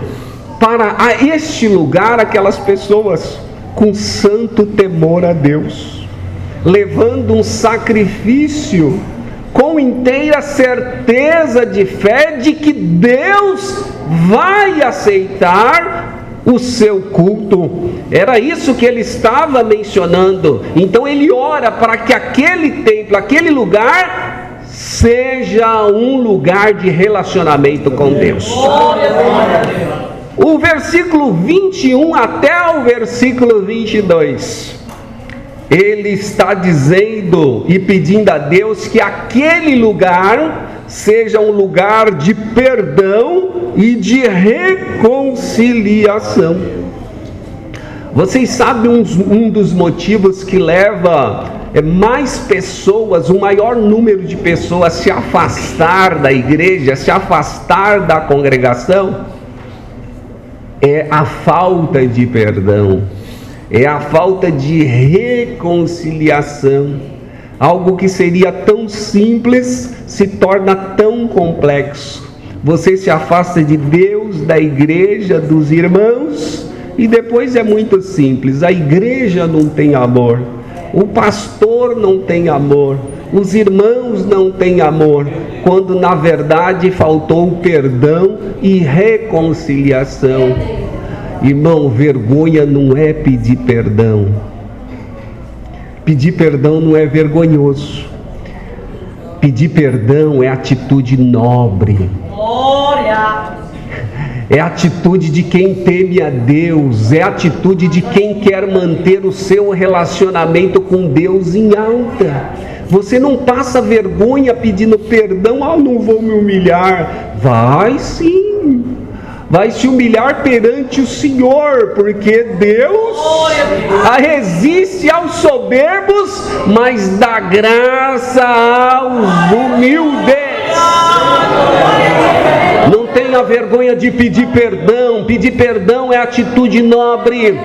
para este lugar aquelas pessoas com santo temor a Deus, levando um sacrifício com inteira certeza de fé de que Deus vai aceitar o seu culto. Era isso que ele estava mencionando. Então ele ora para que aquele templo, aquele lugar, seja um lugar de relacionamento com Deus. O versículo 21 até o versículo 22, ele está dizendo e pedindo a Deus que aquele lugar seja um lugar de perdão e de reconciliação. Vocês sabem um dos motivos que leva mais pessoas, um maior número de pessoas a se afastar da igreja, a se afastar da congregação? É a falta de perdão, é a falta de reconciliação. Algo que seria tão simples se torna tão complexo. Você se afasta de Deus, da igreja, dos irmãos, e depois é muito simples. A igreja não tem amor, o pastor não tem amor, os irmãos não têm amor, quando na verdade faltou perdão e reconciliação. Irmão, vergonha não é pedir perdão. Pedir perdão não é vergonhoso. Pedir perdão é atitude nobre. Glória! É atitude de quem teme a Deus. É atitude de quem quer manter o seu relacionamento com Deus em alta. Você não passa vergonha pedindo perdão. Ah, não vou me humilhar. Vai sim. Vai se humilhar perante o Senhor, porque Deus resiste aos soberbos, mas dá graça aos humildes. Não tenha vergonha de pedir perdão. Pedir perdão é atitude nobre.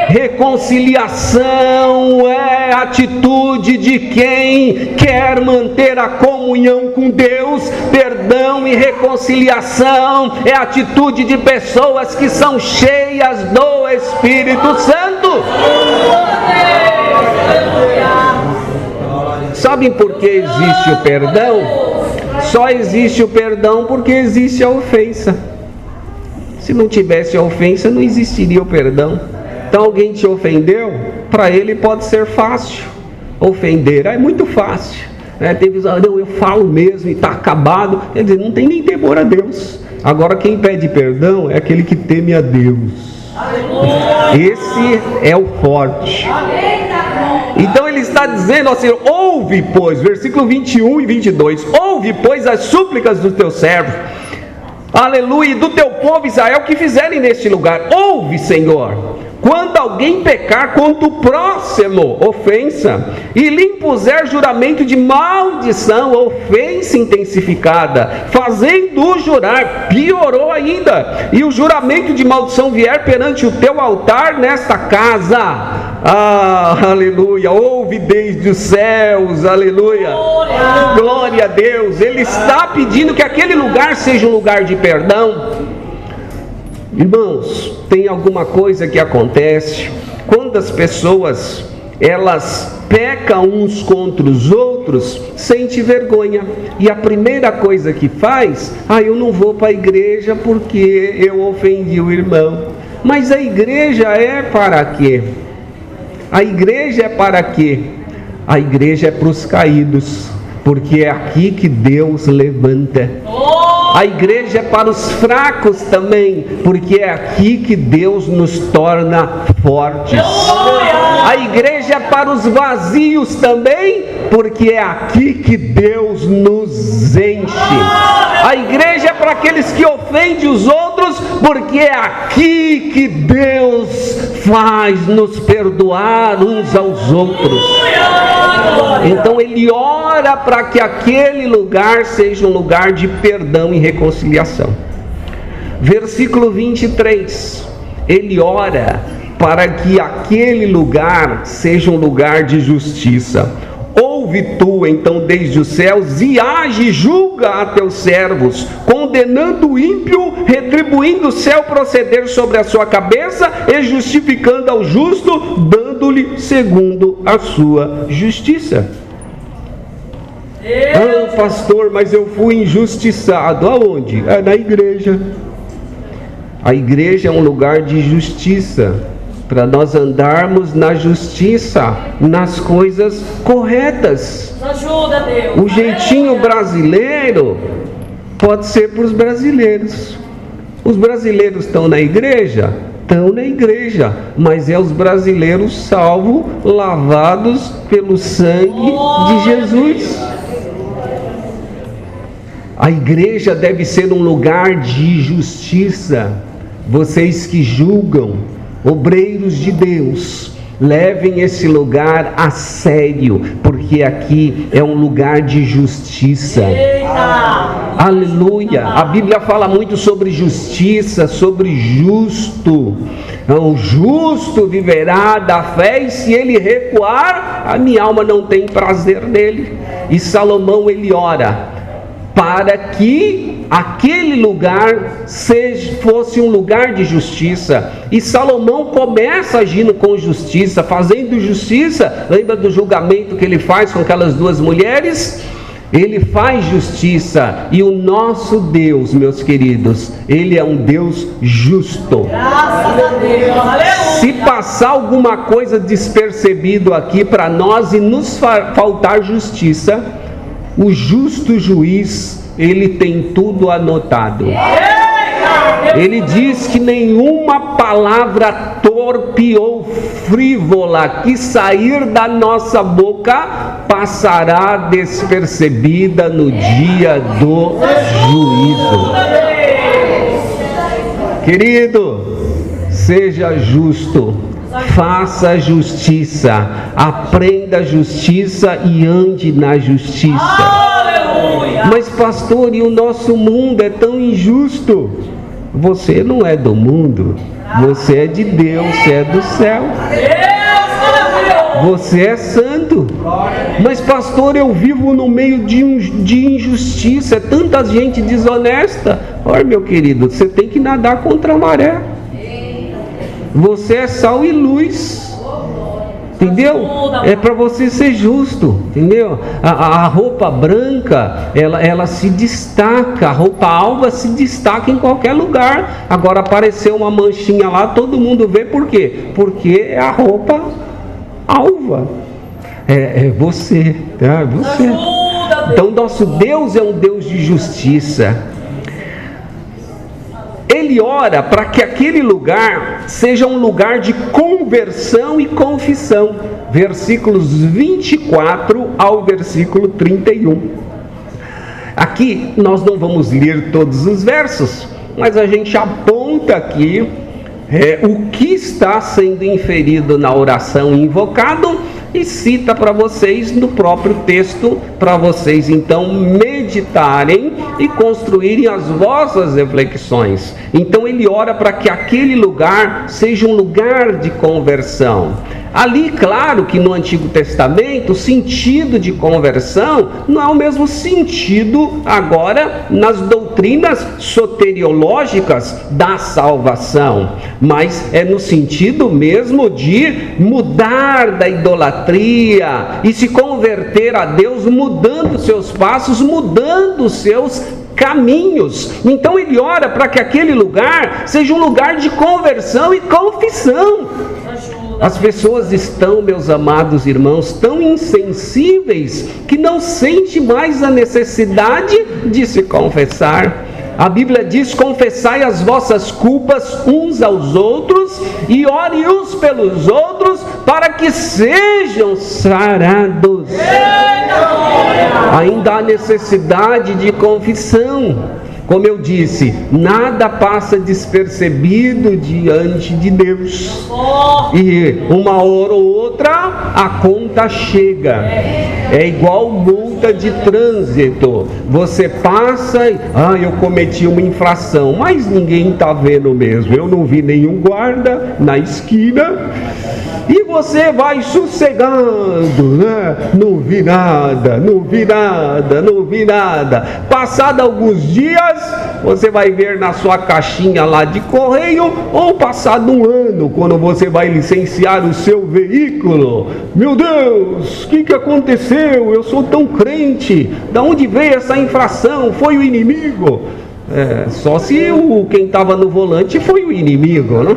Reconciliação é atitude de quem quer manter a comunhão com Deus. Perdão e reconciliação é atitude de pessoas que são cheias do Espírito Santo. Sabem por que existe o perdão? Só existe o perdão porque existe a ofensa. Se não tivesse a ofensa, não existiria o perdão. Então alguém te ofendeu, para ele pode ser fácil. Ofender é muito fácil. Teve não, eu falo mesmo e está acabado. Quer dizer, não tem nem temor a Deus. Agora quem pede perdão é aquele que teme a Deus. Esse é o forte. Então ele está dizendo assim: ouve, pois, versículo 21 e 22, ouve, pois, as súplicas do teu servo, aleluia, e do teu povo Israel, que fizerem neste lugar. Ouve, Senhor, quando alguém pecar contra o próximo, ofensa, e lhe impuser juramento de maldição, ofensa intensificada, fazendo-o jurar, piorou ainda, e o juramento de maldição vier perante o teu altar nesta casa, aleluia, ouve desde os céus, aleluia, glória a Deus. Ele está pedindo que aquele lugar seja um lugar de perdão. Irmãos, tem alguma coisa que acontece quando as pessoas, elas pecam uns contra os outros, sente vergonha, e a primeira coisa que faz: eu não vou para a igreja porque eu ofendi o irmão. Mas a igreja é para quê? A igreja é para quê? A igreja é para os caídos, porque é aqui que Deus levanta. A igreja é para os fracos também, porque é aqui que Deus nos torna fortes. A igreja é para os vazios também, porque é aqui que Deus nos enche. A igreja é para aqueles que ofendem os outros, porque é aqui que Deus faz nos perdoar uns aos outros. Então ele ora para que aquele lugar seja um lugar de perdão e reconciliação. Versículo 23, ele ora para que aquele lugar seja um lugar de justiça. Ouve tu então desde os céus e age, julga a teus servos, condenando o ímpio, retribuindo o céu proceder sobre a sua cabeça e justificando ao justo, dando-lhe segundo a sua justiça. Pastor, mas eu fui injustiçado. Aonde? Na igreja. A igreja é um lugar de justiça, para nós andarmos na justiça, nas coisas corretas. Ajuda, Deus. O jeitinho brasileiro pode ser para os brasileiros. Os brasileiros estão na igreja? Estão na igreja, mas é os brasileiros salvos, lavados pelo sangue de Jesus. A igreja deve ser um lugar de justiça. Vocês que julgam, obreiros de Deus, levem esse lugar a sério, porque aqui é um lugar de justiça. Aleluia! A Bíblia fala muito sobre justiça, sobre justo. O justo viverá da fé, e se ele recuar, a minha alma não tem prazer nele. E Salomão, ele ora para que aquele lugar fosse um lugar de justiça. E Salomão começa agindo com justiça, fazendo justiça. Lembra do julgamento que ele faz com aquelas duas mulheres? Ele faz justiça. E o nosso Deus, meus queridos, Ele é um Deus justo. Graças a Deus. Aleluia. Se passar alguma coisa despercebido aqui para nós e nos faltar justiça, o justo juiz, ele tem tudo anotado. Ele diz que nenhuma palavra torpe ou frívola que sair da nossa boca passará despercebida no dia do juízo. Querido, seja justo, faça justiça, aprenda justiça e ande na justiça. Mas pastor, e o nosso mundo é tão injusto? Você não é do mundo, você é de Deus, você é do céu. Você é santo. Mas pastor, eu vivo no meio de injustiça, é tanta gente desonesta. Olha, meu querido, você tem que nadar contra a maré. Você é sal e luz. Entendeu? É para você ser justo, entendeu? A roupa branca, ela se destaca, a roupa alva se destaca em qualquer lugar. Agora apareceu uma manchinha lá, todo mundo vê, por quê? Porque é a roupa alva. É você, tá? É você. Então nosso Deus é um Deus de justiça. Ele ora para que aquele lugar seja um lugar de conversão e confissão. Versículos 24 ao versículo 31. Aqui nós não vamos ler todos os versos, mas a gente aponta aqui o que está sendo inferido na oração invocado e cita para vocês no próprio texto, para vocês então meditarem e construírem as vossas reflexões. Então ele ora para que aquele lugar seja um lugar de conversão. Ali, claro que no Antigo Testamento o sentido de conversão não é o mesmo sentido agora nas doutrinas soteriológicas da salvação, mas é no sentido mesmo de mudar da idolatria e se converter a Deus, mudando seus passos, mudando seus caminhos. Então ele ora para que aquele lugar seja um lugar de conversão e confissão. As pessoas estão, meus amados irmãos, tão insensíveis que não sentem mais a necessidade de se confessar. A Bíblia diz: confessai as vossas culpas uns aos outros e ore uns pelos outros para que sejam sarados. Ainda há necessidade de confissão. Como eu disse, nada passa despercebido diante de Deus. E uma hora ou outra a conta chega. É igual multa de trânsito. Você passa e, eu cometi uma infração, mas ninguém está vendo mesmo. Eu não vi nenhum guarda na esquina. E você vai sossegando, né? Não vi nada, não vi nada, não vi nada. Passado alguns dias, você vai ver na sua caixinha lá de correio, ou passado um ano, quando você vai licenciar o seu veículo. Meu Deus, o que aconteceu? Eu sou tão crente. Da onde veio essa infração? Foi o inimigo? Só se quem estava no volante foi o inimigo, não?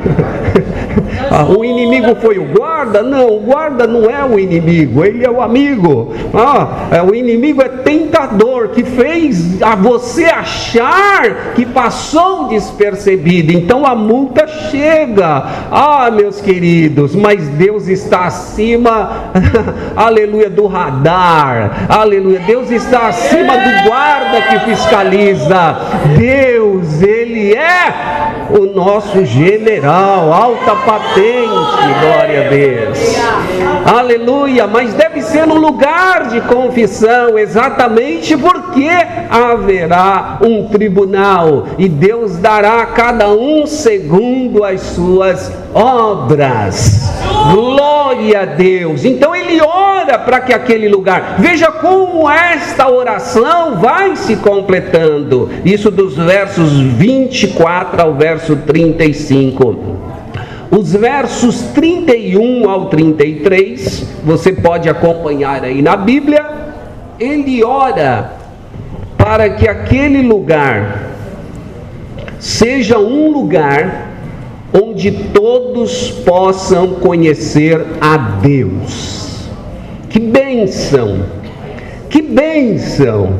O inimigo foi o guarda? Não, o guarda não é o inimigo, ele é o amigo. O inimigo é tentador, que fez a você achar que passou despercebido. Então a multa chega. Meus queridos, mas Deus está acima, aleluia, do radar, aleluia. Deus está acima do guarda que fiscaliza. Deus, Ele é o nosso general, alta patente, glória a Deus, aleluia. Mas deve ser um lugar de confissão, exatamente porque haverá um tribunal e Deus dará a cada um segundo as suas obras. Glória a Deus. Então ele ora para que aquele lugar, veja como esta oração vai se completando, isso dos versos 24 ao verso 35. Os versos 31 ao 33, você pode acompanhar aí na Bíblia. Ele ora para que aquele lugar seja um lugar onde todos possam conhecer a Deus. Que bênção! Que bênção!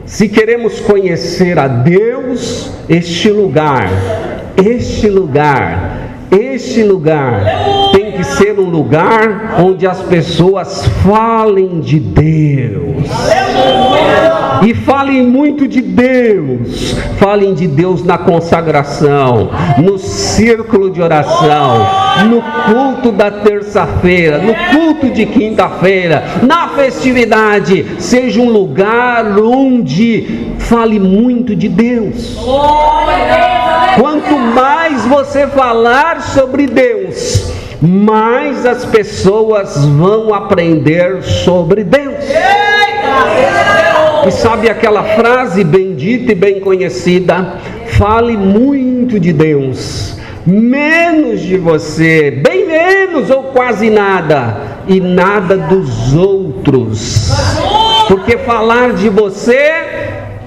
Se queremos conhecer a Deus, este lugar Este lugar tem que ser um lugar onde as pessoas falem de Deus. E falem muito de Deus. Falem de Deus na consagração, no círculo de oração, no culto da terça-feira, no culto de quinta-feira, na festividade. Seja um lugar onde fale muito de Deus. Quanto mais você falar sobre Deus, mais as pessoas vão aprender sobre Deus. E sabe aquela frase bendita e bem conhecida? Fale muito de Deus, menos de você, bem menos ou quase nada, e nada dos outros. Porque falar de você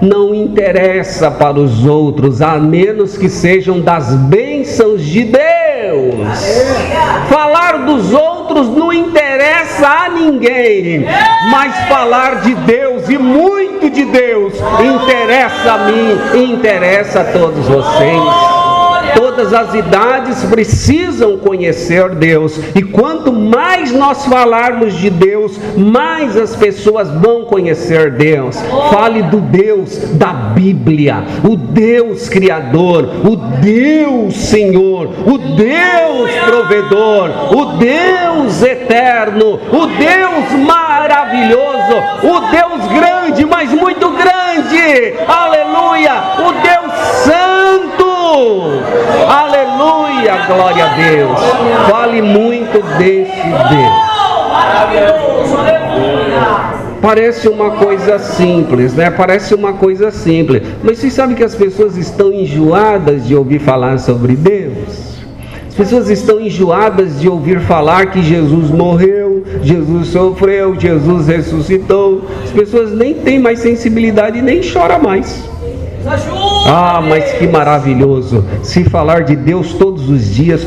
não interessa para os outros, a menos que sejam das bênçãos de Deus. Falar dos outros não interessa a ninguém, mas falar de Deus e muito de Deus interessa a mim e interessa a todos vocês. Todas as idades precisam conhecer Deus, e quanto mais nós falarmos de Deus, mais as pessoas vão conhecer Deus. Fale do Deus da Bíblia, o Deus Criador, o Deus Senhor, o Deus Provedor, o Deus Eterno, o Deus maravilhoso, o Deus grande, mas muito grande, aleluia, o Deus Santo. Aleluia, glória a Deus. Fale muito desse Deus. Parece uma coisa simples, né? Parece uma coisa simples. Mas você sabe que as pessoas estão enjoadas de ouvir falar sobre Deus? As pessoas estão enjoadas de ouvir falar que Jesus morreu, Jesus sofreu, Jesus ressuscitou. As pessoas nem têm mais sensibilidade e nem choram mais. Ah, mas que maravilhoso! Se falar de Deus todos os dias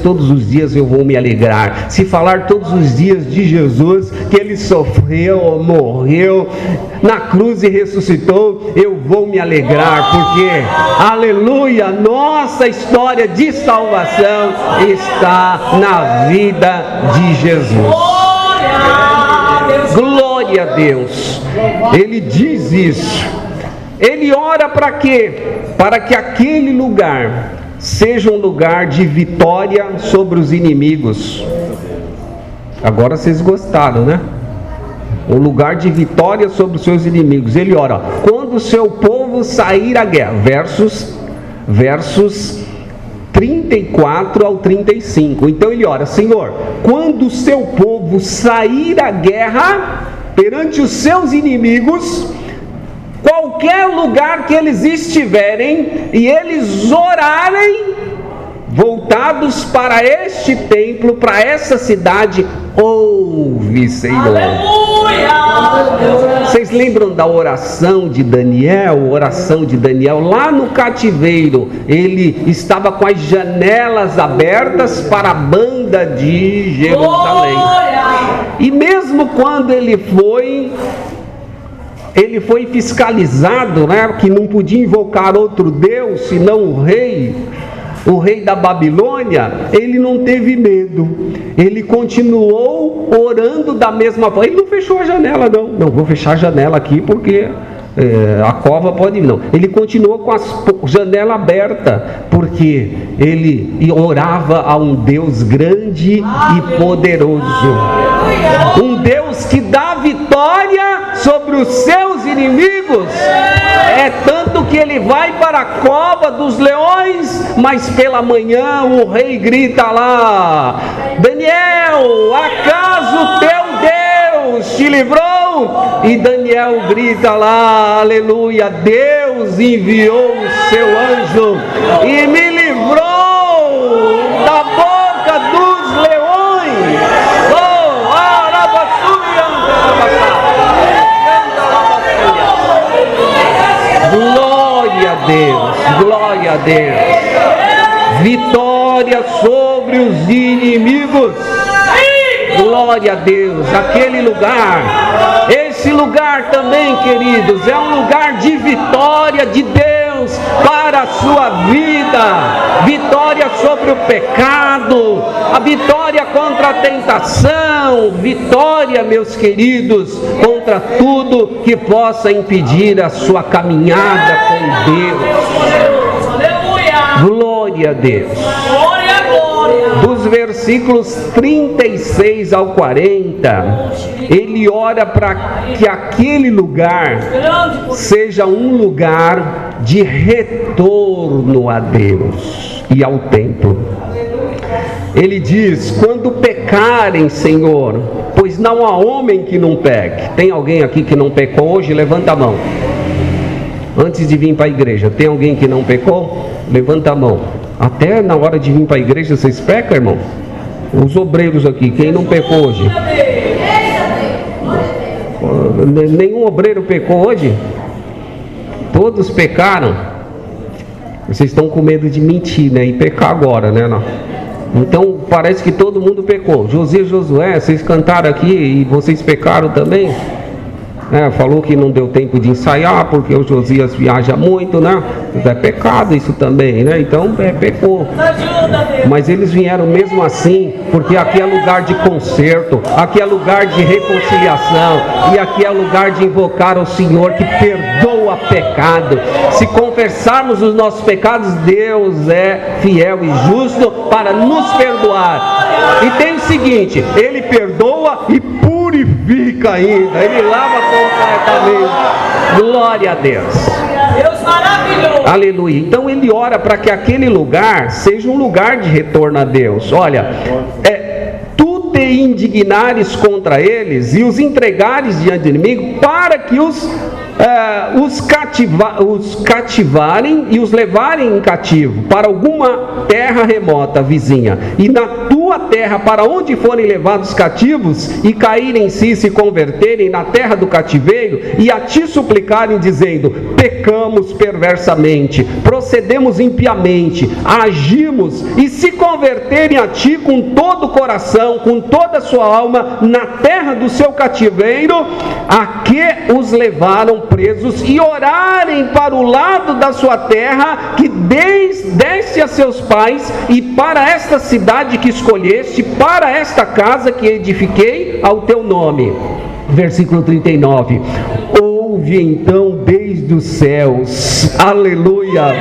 eu vou me alegrar. Se falar todos os dias de Jesus, que Ele sofreu, morreu na cruz e ressuscitou, eu vou me alegrar, porque, aleluia, nossa história de salvação está na vida de Jesus. Glória a Deus! Ele diz isso. Ele ora para quê? Para que aquele lugar seja um lugar de vitória sobre os inimigos. Agora vocês gostaram, né? Um lugar de vitória sobre os seus inimigos. Ele ora, quando o seu povo sair à guerra. Versos 34 ao 35. Então ele ora, Senhor, quando o seu povo sair à guerra perante os seus inimigos, qualquer lugar que eles estiverem, e eles orarem, voltados para este templo, para essa cidade, ouve, Senhor. Vocês lembram da oração de Daniel? Oração de Daniel lá no cativeiro. Ele estava com as janelas abertas para a banda de Jerusalém. E mesmo quando ele foi fiscalizado, né, que não podia invocar outro Deus senão o rei da Babilônia, ele não teve medo, ele continuou orando da mesma forma. Ele não fechou a janela, não vou fechar a janela aqui porque a cova pode ir, não. Ele continuou com a janela aberta, porque ele orava a um Deus grande e poderoso, um Deus que dá vitória sobre os seus inimigos. É tanto que ele vai para a cova dos leões, mas pela manhã o rei grita lá, Daniel, acaso teu Deus te livrou? E Daniel grita lá, aleluia, Deus enviou o seu anjo e me livrou da boca dos leões. Oh, glória a Deus, glória a Deus. Vitória sobre os inimigos. Glória a Deus, aquele lugar, esse lugar também, queridos, é um lugar de vitória de Deus. Deus para a sua vida, vitória sobre o pecado, a vitória contra a tentação, vitória, meus queridos, contra tudo que possa impedir a sua caminhada com Deus. Glória a Deus. Dos versículos 36 ao 40, ele ora para que aquele lugar seja um lugar de retorno a Deus e ao templo. Ele diz: quando pecarem, Senhor, pois não há homem que não peque. Tem alguém aqui que não pecou hoje? Levanta a mão. Antes de vir para a igreja, tem alguém que não pecou? Levanta a mão. Até na hora de vir para a igreja vocês pecam, irmão? Os obreiros aqui, quem não pecou hoje? Nenhum obreiro pecou hoje? Todos pecaram? Vocês estão com medo de mentir, né? E pecar agora, né? Não. Então parece que todo mundo pecou. Josias e Josué, vocês cantaram aqui e vocês pecaram também? Falou que não deu tempo de ensaiar porque o Josias viaja muito, né? É pecado isso também, né? Então pecou. Mas eles vieram mesmo assim, porque aqui é lugar de conserto, aqui é lugar de reconciliação, e aqui é lugar de invocar o Senhor que perdoa pecado. Se confessarmos os nossos pecados, Deus é fiel e justo para nos perdoar. E tem o seguinte: Ele perdoa e purifica ainda, Ele lava completamente. Glória a Deus. Deus maravilhoso. Aleluia. Então ele ora para que aquele lugar seja um lugar de retorno a Deus. Olha, tu te indignares contra eles e os entregares diante do inimigo, para que os cativarem e os levarem em cativo para alguma terra remota vizinha, e na tua terra, para onde forem levados cativos, e caírem em si, se converterem na terra do cativeiro, e a ti suplicarem, dizendo: pecamos perversamente, procedemos impiamente, agimos, e se converterem a ti com todo o coração, com toda a sua alma, na terra do seu cativeiro, a que os levaram presos, e orarem para o lado da sua terra que deste a seus pais, e para esta cidade que escolheste, para esta casa que edifiquei ao teu nome. Versículo 39. Ouve então desde os céus, aleluia,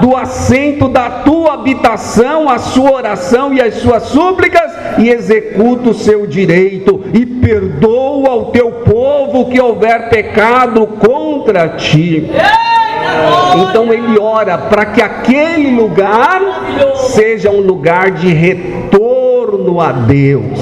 do assento da tua habitação a sua oração e as suas súplicas, e executa o seu direito, e perdoa ao teu povo que houver pecado contra ti. Então ele ora para que aquele lugar seja um lugar de retorno a Deus,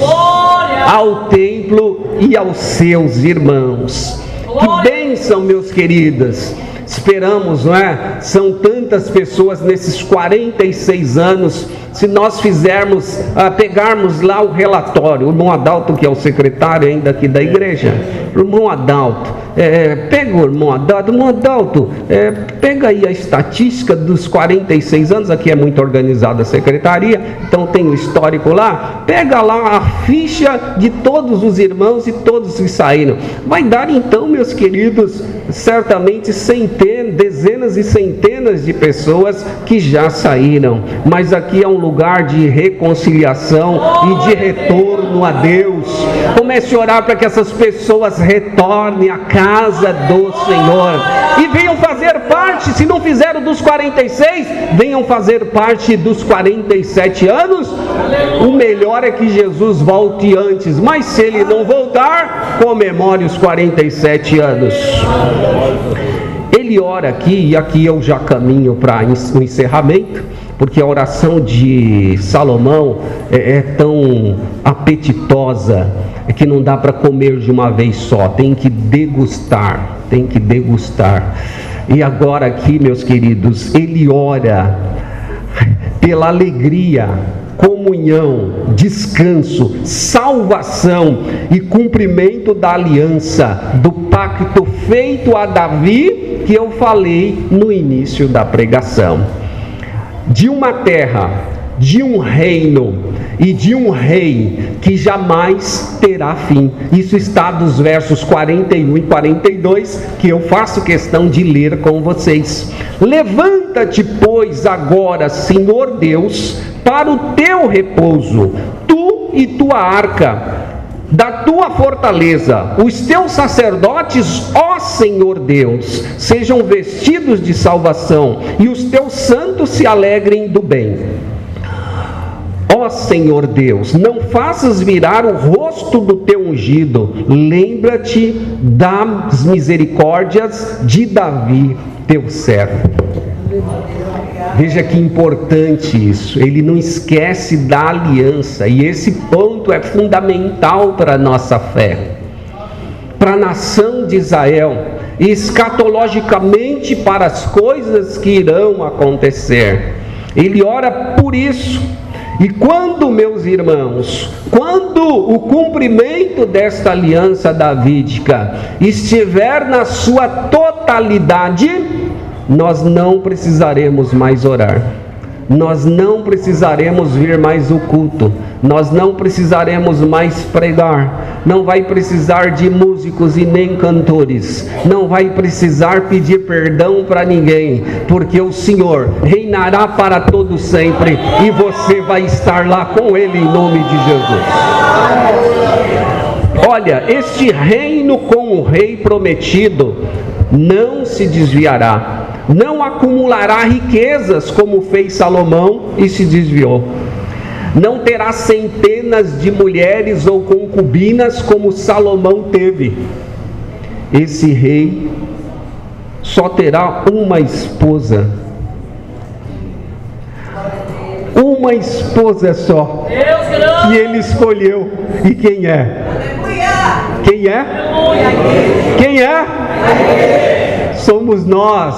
ao templo e aos seus irmãos. Que bênção, meus queridos. Esperamos, não é? São tantas pessoas nesses 46 anos. Se nós fizermos, pegarmos lá o relatório, o irmão Adalto, que é o secretário ainda aqui da igreja, o irmão Adalto, pega o irmão Adalto, pega aí a estatística dos 46 anos, aqui é muito organizada a secretaria, então tem o histórico lá, pega lá a ficha de todos os irmãos e todos que saíram, vai dar então, meus queridos, certamente dezenas e centenas de pessoas que já saíram, mas aqui é um lugar de reconciliação e de retorno a Deus. Comece a orar para que essas pessoas retornem à casa do Senhor e venham fazer parte, se não fizeram dos 46, venham fazer parte dos 47 anos. O melhor é que Jesus volte antes, mas se Ele não voltar, comemore os 47 anos. Ele ora aqui, e aqui eu já caminho para o encerramento, porque a oração de Salomão é tão apetitosa, que não dá para comer de uma vez só, tem que degustar. E agora aqui, meus queridos, ele ora pela alegria, comunhão, descanso, salvação e cumprimento da aliança, do pacto feito a Davi, que eu falei no início da pregação. De uma terra de um reino e de um rei que jamais terá fim. Isso está dos versos 41 e 42, que eu faço questão de ler com vocês. Levanta-te, pois, agora, Senhor Deus, para o teu repouso, tu e tua arca, da tua fortaleza. Os teus sacerdotes, ó Senhor Deus, sejam vestidos de salvação, e os teus santos se alegrem do bem. Ó Senhor Deus, não faças virar o rosto do teu ungido. Lembra-te das misericórdias de Davi, teu servo. Veja que importante isso. Ele não esquece da aliança. E esse ponto é fundamental para a nossa fé, para a nação de Israel, e escatologicamente para as coisas que irão acontecer. Ele ora por isso. E quando, meus irmãos, quando o cumprimento desta aliança davídica estiver na sua totalidade, nós não precisaremos mais orar, nós não precisaremos vir mais o culto, nós não precisaremos mais pregar, não vai precisar de músicos e nem cantores, não vai precisar pedir perdão para ninguém, porque o Senhor reinará para todo sempre e você vai estar lá com Ele em nome de Jesus. Olha, este reino com o rei prometido não se desviará, não acumulará riquezas como fez Salomão e se desviou. Não terá centenas de mulheres ou concubinas como Salomão teve. Esse rei só terá uma esposa. Uma esposa só. Que ele escolheu. E quem é? Quem é? Quem é? Somos nós.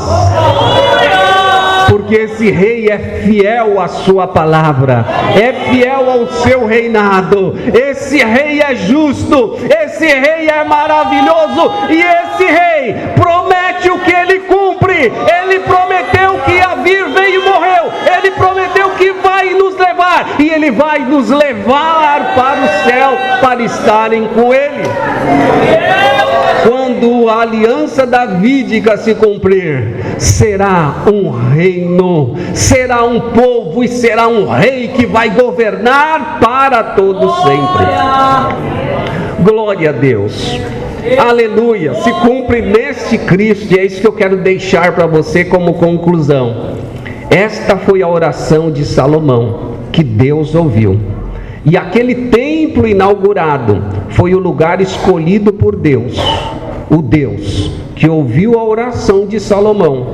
Porque esse rei é fiel à sua palavra, é fiel ao seu reinado. Esse rei é justo, esse rei é maravilhoso, e esse rei promete o que ele cumpre. Ele prometeu que ia vir, veio e morreu. Ele prometeu que vai nos levar, e ele vai nos levar para o céu para estarem com ele. Quando a aliança davídica se cumprir, será um reino, será um povo e será um rei que vai governar para todo sempre. Glória a Deus. Aleluia. Se cumpre neste Cristo, e é isso que eu quero deixar para você como conclusão. Esta foi a oração de Salomão que Deus ouviu. E aquele templo inaugurado foi o lugar escolhido por Deus, o Deus que ouviu a oração de Salomão,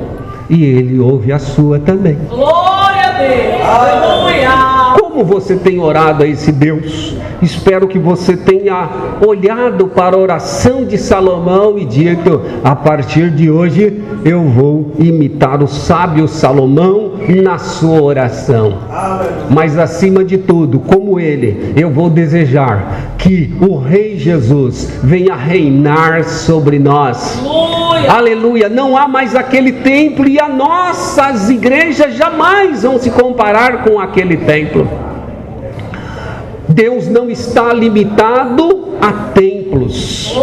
e ele ouve a sua também. Glória a Deus! Aleluia! Como você tem orado a esse Deus? Espero que você tenha olhado para a oração de Salomão e dito: a partir de hoje eu vou imitar o sábio Salomão na sua oração. Mas acima de tudo, como ele, eu vou desejar que o Rei Jesus venha reinar sobre nós. Aleluia! Não há mais aquele templo, e as nossas igrejas jamais vão se comparar com aquele templo. Deus não está limitado a templos.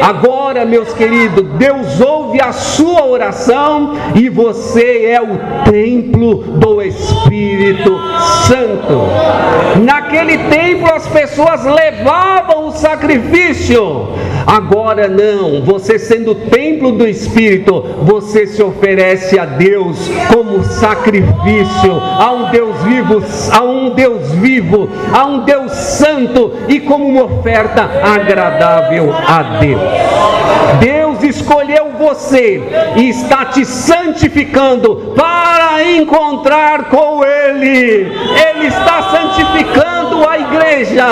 Agora, meus queridos, Deus ouve a sua oração e você é o templo do Espírito Santo. Naquele templo as pessoas levavam o sacrifício. Agora não, você sendo templo do Espírito, você se oferece a Deus como sacrifício, a um Deus vivo, a um Deus vivo, a um Deus santo, e como uma oferta agradável a Deus. Deus escolheu você e está te santificando para encontrar com Ele. Ele está santificando a igreja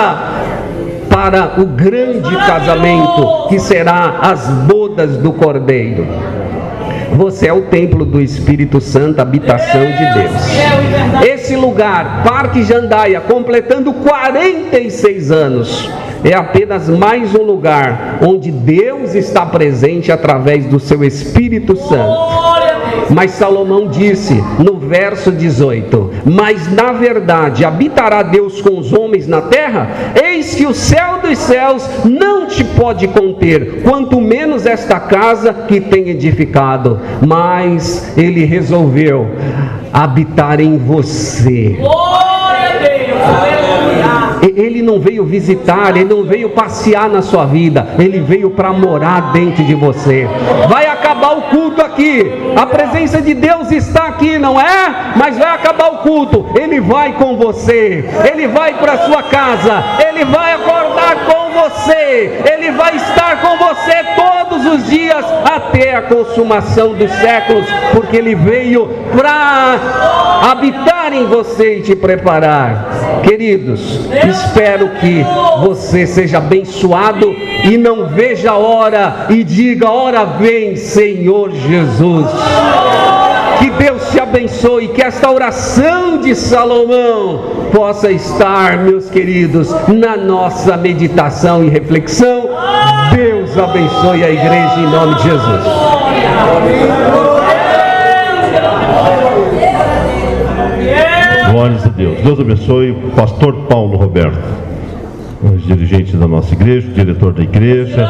para o grande casamento que será as bodas do Cordeiro. Você é o templo do Espírito Santo, habitação de Deus. Esse lugar, Parque Jandaia, completando 46 anos, é apenas mais um lugar onde Deus está presente através do seu Espírito Santo. Mas Salomão disse no verso 18: mas na verdade habitará Deus com os homens na terra? Eis que o céu dos céus não te pode conter, quanto menos esta casa que tem edificado. Mas ele resolveu habitar em você. Glória a Deus, aleluia. Ele não veio visitar, ele não veio passear na sua vida, ele veio para morar dentro de você. Vai acabar o culto aqui, a presença de Deus está aqui, não é? Mas vai acabar o culto, ele vai com você, ele vai para sua casa, ele vai acordar com você, ele vai estar com você todos os dias até a consumação dos séculos, porque ele veio para habitar em você e te preparar. Queridos, espero que você seja abençoado e não veja a hora e diga: ora vem, Senhor Jesus. Que Deus te abençoe, que esta oração de Salomão possa estar, meus queridos, na nossa meditação e reflexão. Deus abençoe a igreja em nome de Jesus. Glórias a Deus. Deus abençoe o pastor Paulo Roberto, dirigente da nossa igreja, diretor da igreja,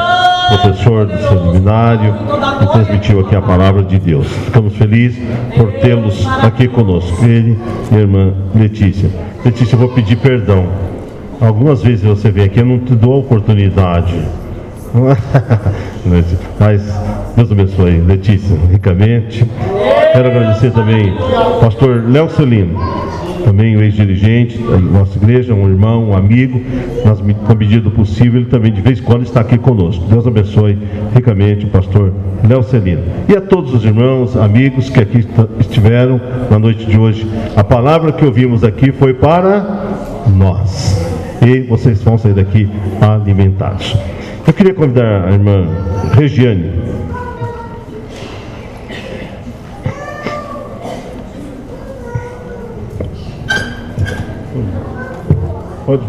professor do seminário, que transmitiu aqui a palavra de Deus. Ficamos felizes por tê-los aqui conosco. Ele e a irmã Letícia. Letícia, eu vou pedir perdão. Algumas vezes você vem aqui, eu não te dou a oportunidade. Mas Deus abençoe Letícia ricamente. Quero agradecer também ao pastor Léo Celino, também o ex-dirigente da nossa igreja, um irmão, um amigo, na medida do possível, ele também de vez em quando está aqui conosco. Deus abençoe ricamente o pastor Léo Celino. E a todos os irmãos, amigos que aqui estiveram na noite de hoje. A palavra que ouvimos aqui foi para nós. E vocês vão sair daqui alimentados. Eu queria convidar a irmã Regiane. Pode.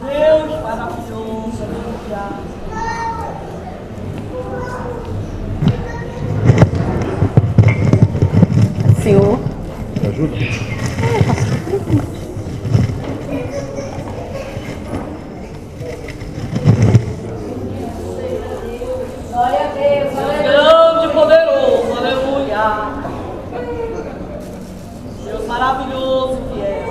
Deus maravilhoso, aleluia. Senhor. Ajuda. Glória a Deus, grande e poderoso, aleluia. Deus maravilhoso e fiel.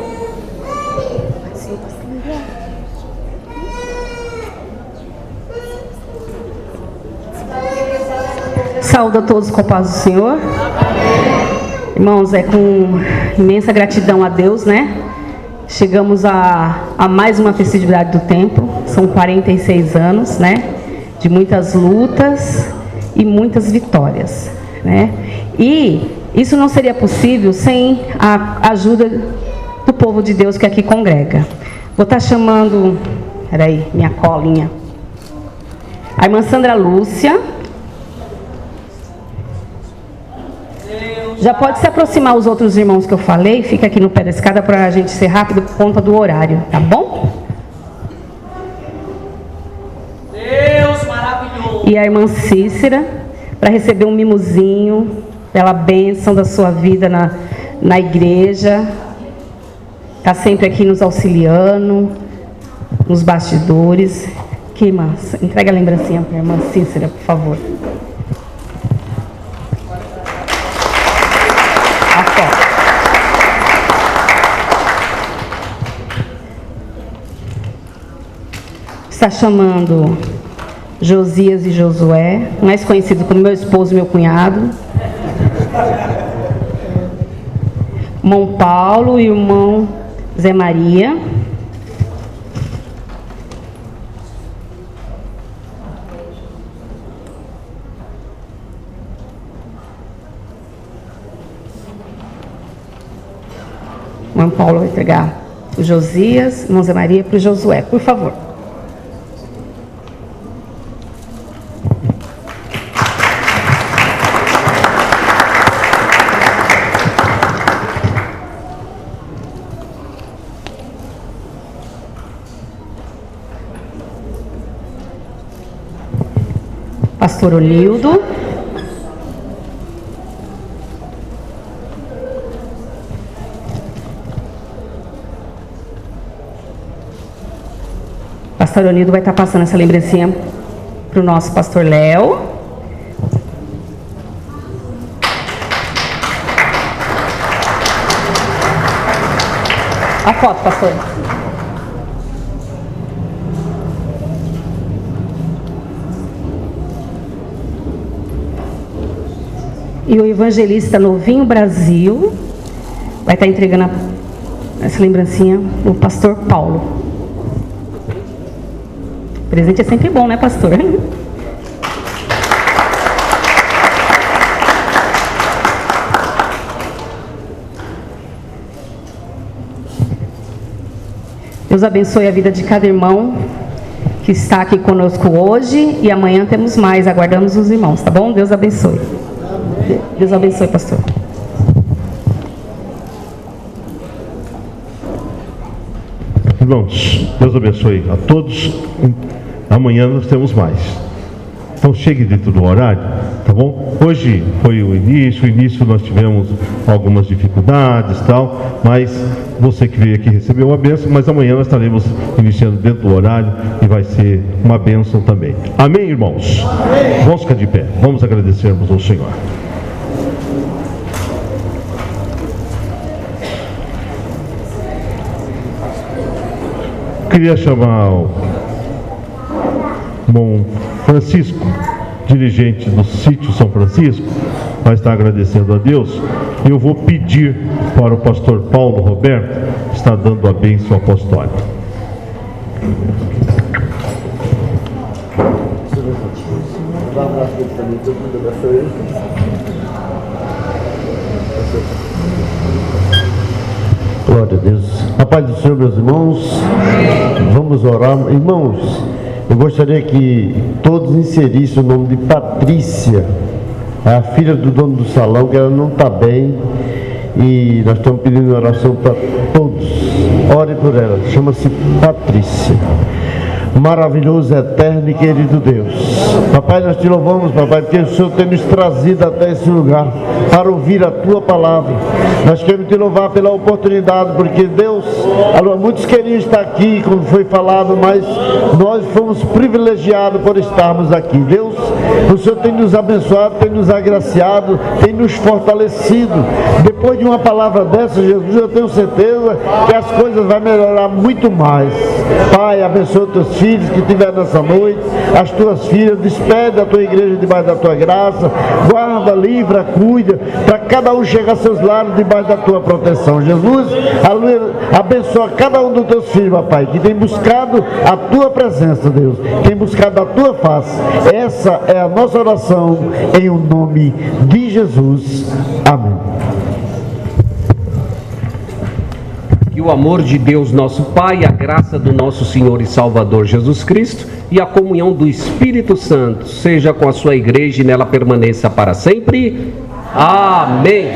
Saúdo a todos com a paz do Senhor. Irmãos, é com imensa gratidão a Deus, né? Chegamos a mais uma festividade do templo. São 46 anos, né? De muitas lutas e muitas vitórias, né? E isso não seria possível sem a ajuda do povo de Deus que aqui congrega. Vou estar chamando, peraí, minha colinha, a irmã Sandra Lúcia. Já pode se aproximar os outros irmãos que eu falei, fica aqui no pé da escada para a gente ser rápido por conta do horário, tá bom? Deus maravilhoso. E a irmã Cícera, para receber um mimozinho, pela bênção da sua vida na igreja. Está sempre aqui nos auxiliando, nos bastidores. Que irmã, entrega a lembrancinha para a irmã Cícera, por favor. Está chamando Josias e Josué, mais conhecido como meu esposo e meu cunhado. Irmão Paulo e irmão Zé Maria. Irmão Paulo vai entregar o Josias, irmão Zé Maria para o Josué, por favor. Pastor Onildo. Pastor Onildo vai estar passando essa lembrancinha para o nosso pastor Léo. A foto, pastor. E o evangelista Novinho Brasil vai estar entregando essa lembrancinha o pastor Paulo. Presente é sempre bom, né, pastor? Deus abençoe a vida de cada irmão que está aqui conosco hoje e amanhã temos mais, aguardamos os irmãos, tá bom? Deus abençoe. Deus abençoe, pastor. Irmãos, Deus abençoe a todos. Amanhã nós temos mais. Então chegue dentro do horário, tá bom? Hoje foi o início nós tivemos algumas dificuldades e tal, mas você que veio aqui recebeu uma bênção, mas amanhã nós estaremos iniciando dentro do horário e vai ser uma bênção também. Amém, irmãos? Amém. Vamos ficar de pé, vamos agradecermos ao Senhor. Queria chamar o irmão Francisco, dirigente do sítio São Francisco, vai estar agradecendo a Deus. Eu vou pedir para o pastor Paulo Roberto estar dando a bênção apostólica. Glória a Deus. A paz do Senhor, meus irmãos. Vamos orar. Irmãos, eu gostaria que todos inserissem o nome de Patrícia, a filha do dono do salão, que ela não está bem. E nós estamos pedindo oração para todos. Ore por ela. Chama-se Patrícia. Maravilhoso, eterno e querido Deus. Papai, nós te louvamos, papai, porque o Senhor tem nos trazido até esse lugar para ouvir a tua palavra. Nós queremos te louvar pela oportunidade, porque Deus, muitos queriam estar aqui, como foi falado, mas nós fomos privilegiados por estarmos aqui. Deus, o Senhor tem nos abençoado, tem nos agraciado, tem nos fortalecido. Depois de uma palavra dessa, Jesus, eu tenho certeza que as coisas vão melhorar muito mais. Pai, abençoa teus filhos que estiveram nessa noite, as tuas filhas, despede a tua igreja debaixo da tua graça, guarda, livra, cuida, para cada um chegar a seus lares debaixo da tua proteção. Jesus, aleluia, abençoa cada um dos teus filhos, papai, que tem buscado a tua presença, Deus, tem buscado a tua face. Essa é a nossa oração em o nome de Jesus. Amém. Que o amor de Deus nosso Pai, a graça do nosso Senhor e Salvador Jesus Cristo e a comunhão do Espírito Santo seja com a sua igreja e nela permaneça para sempre. Amém.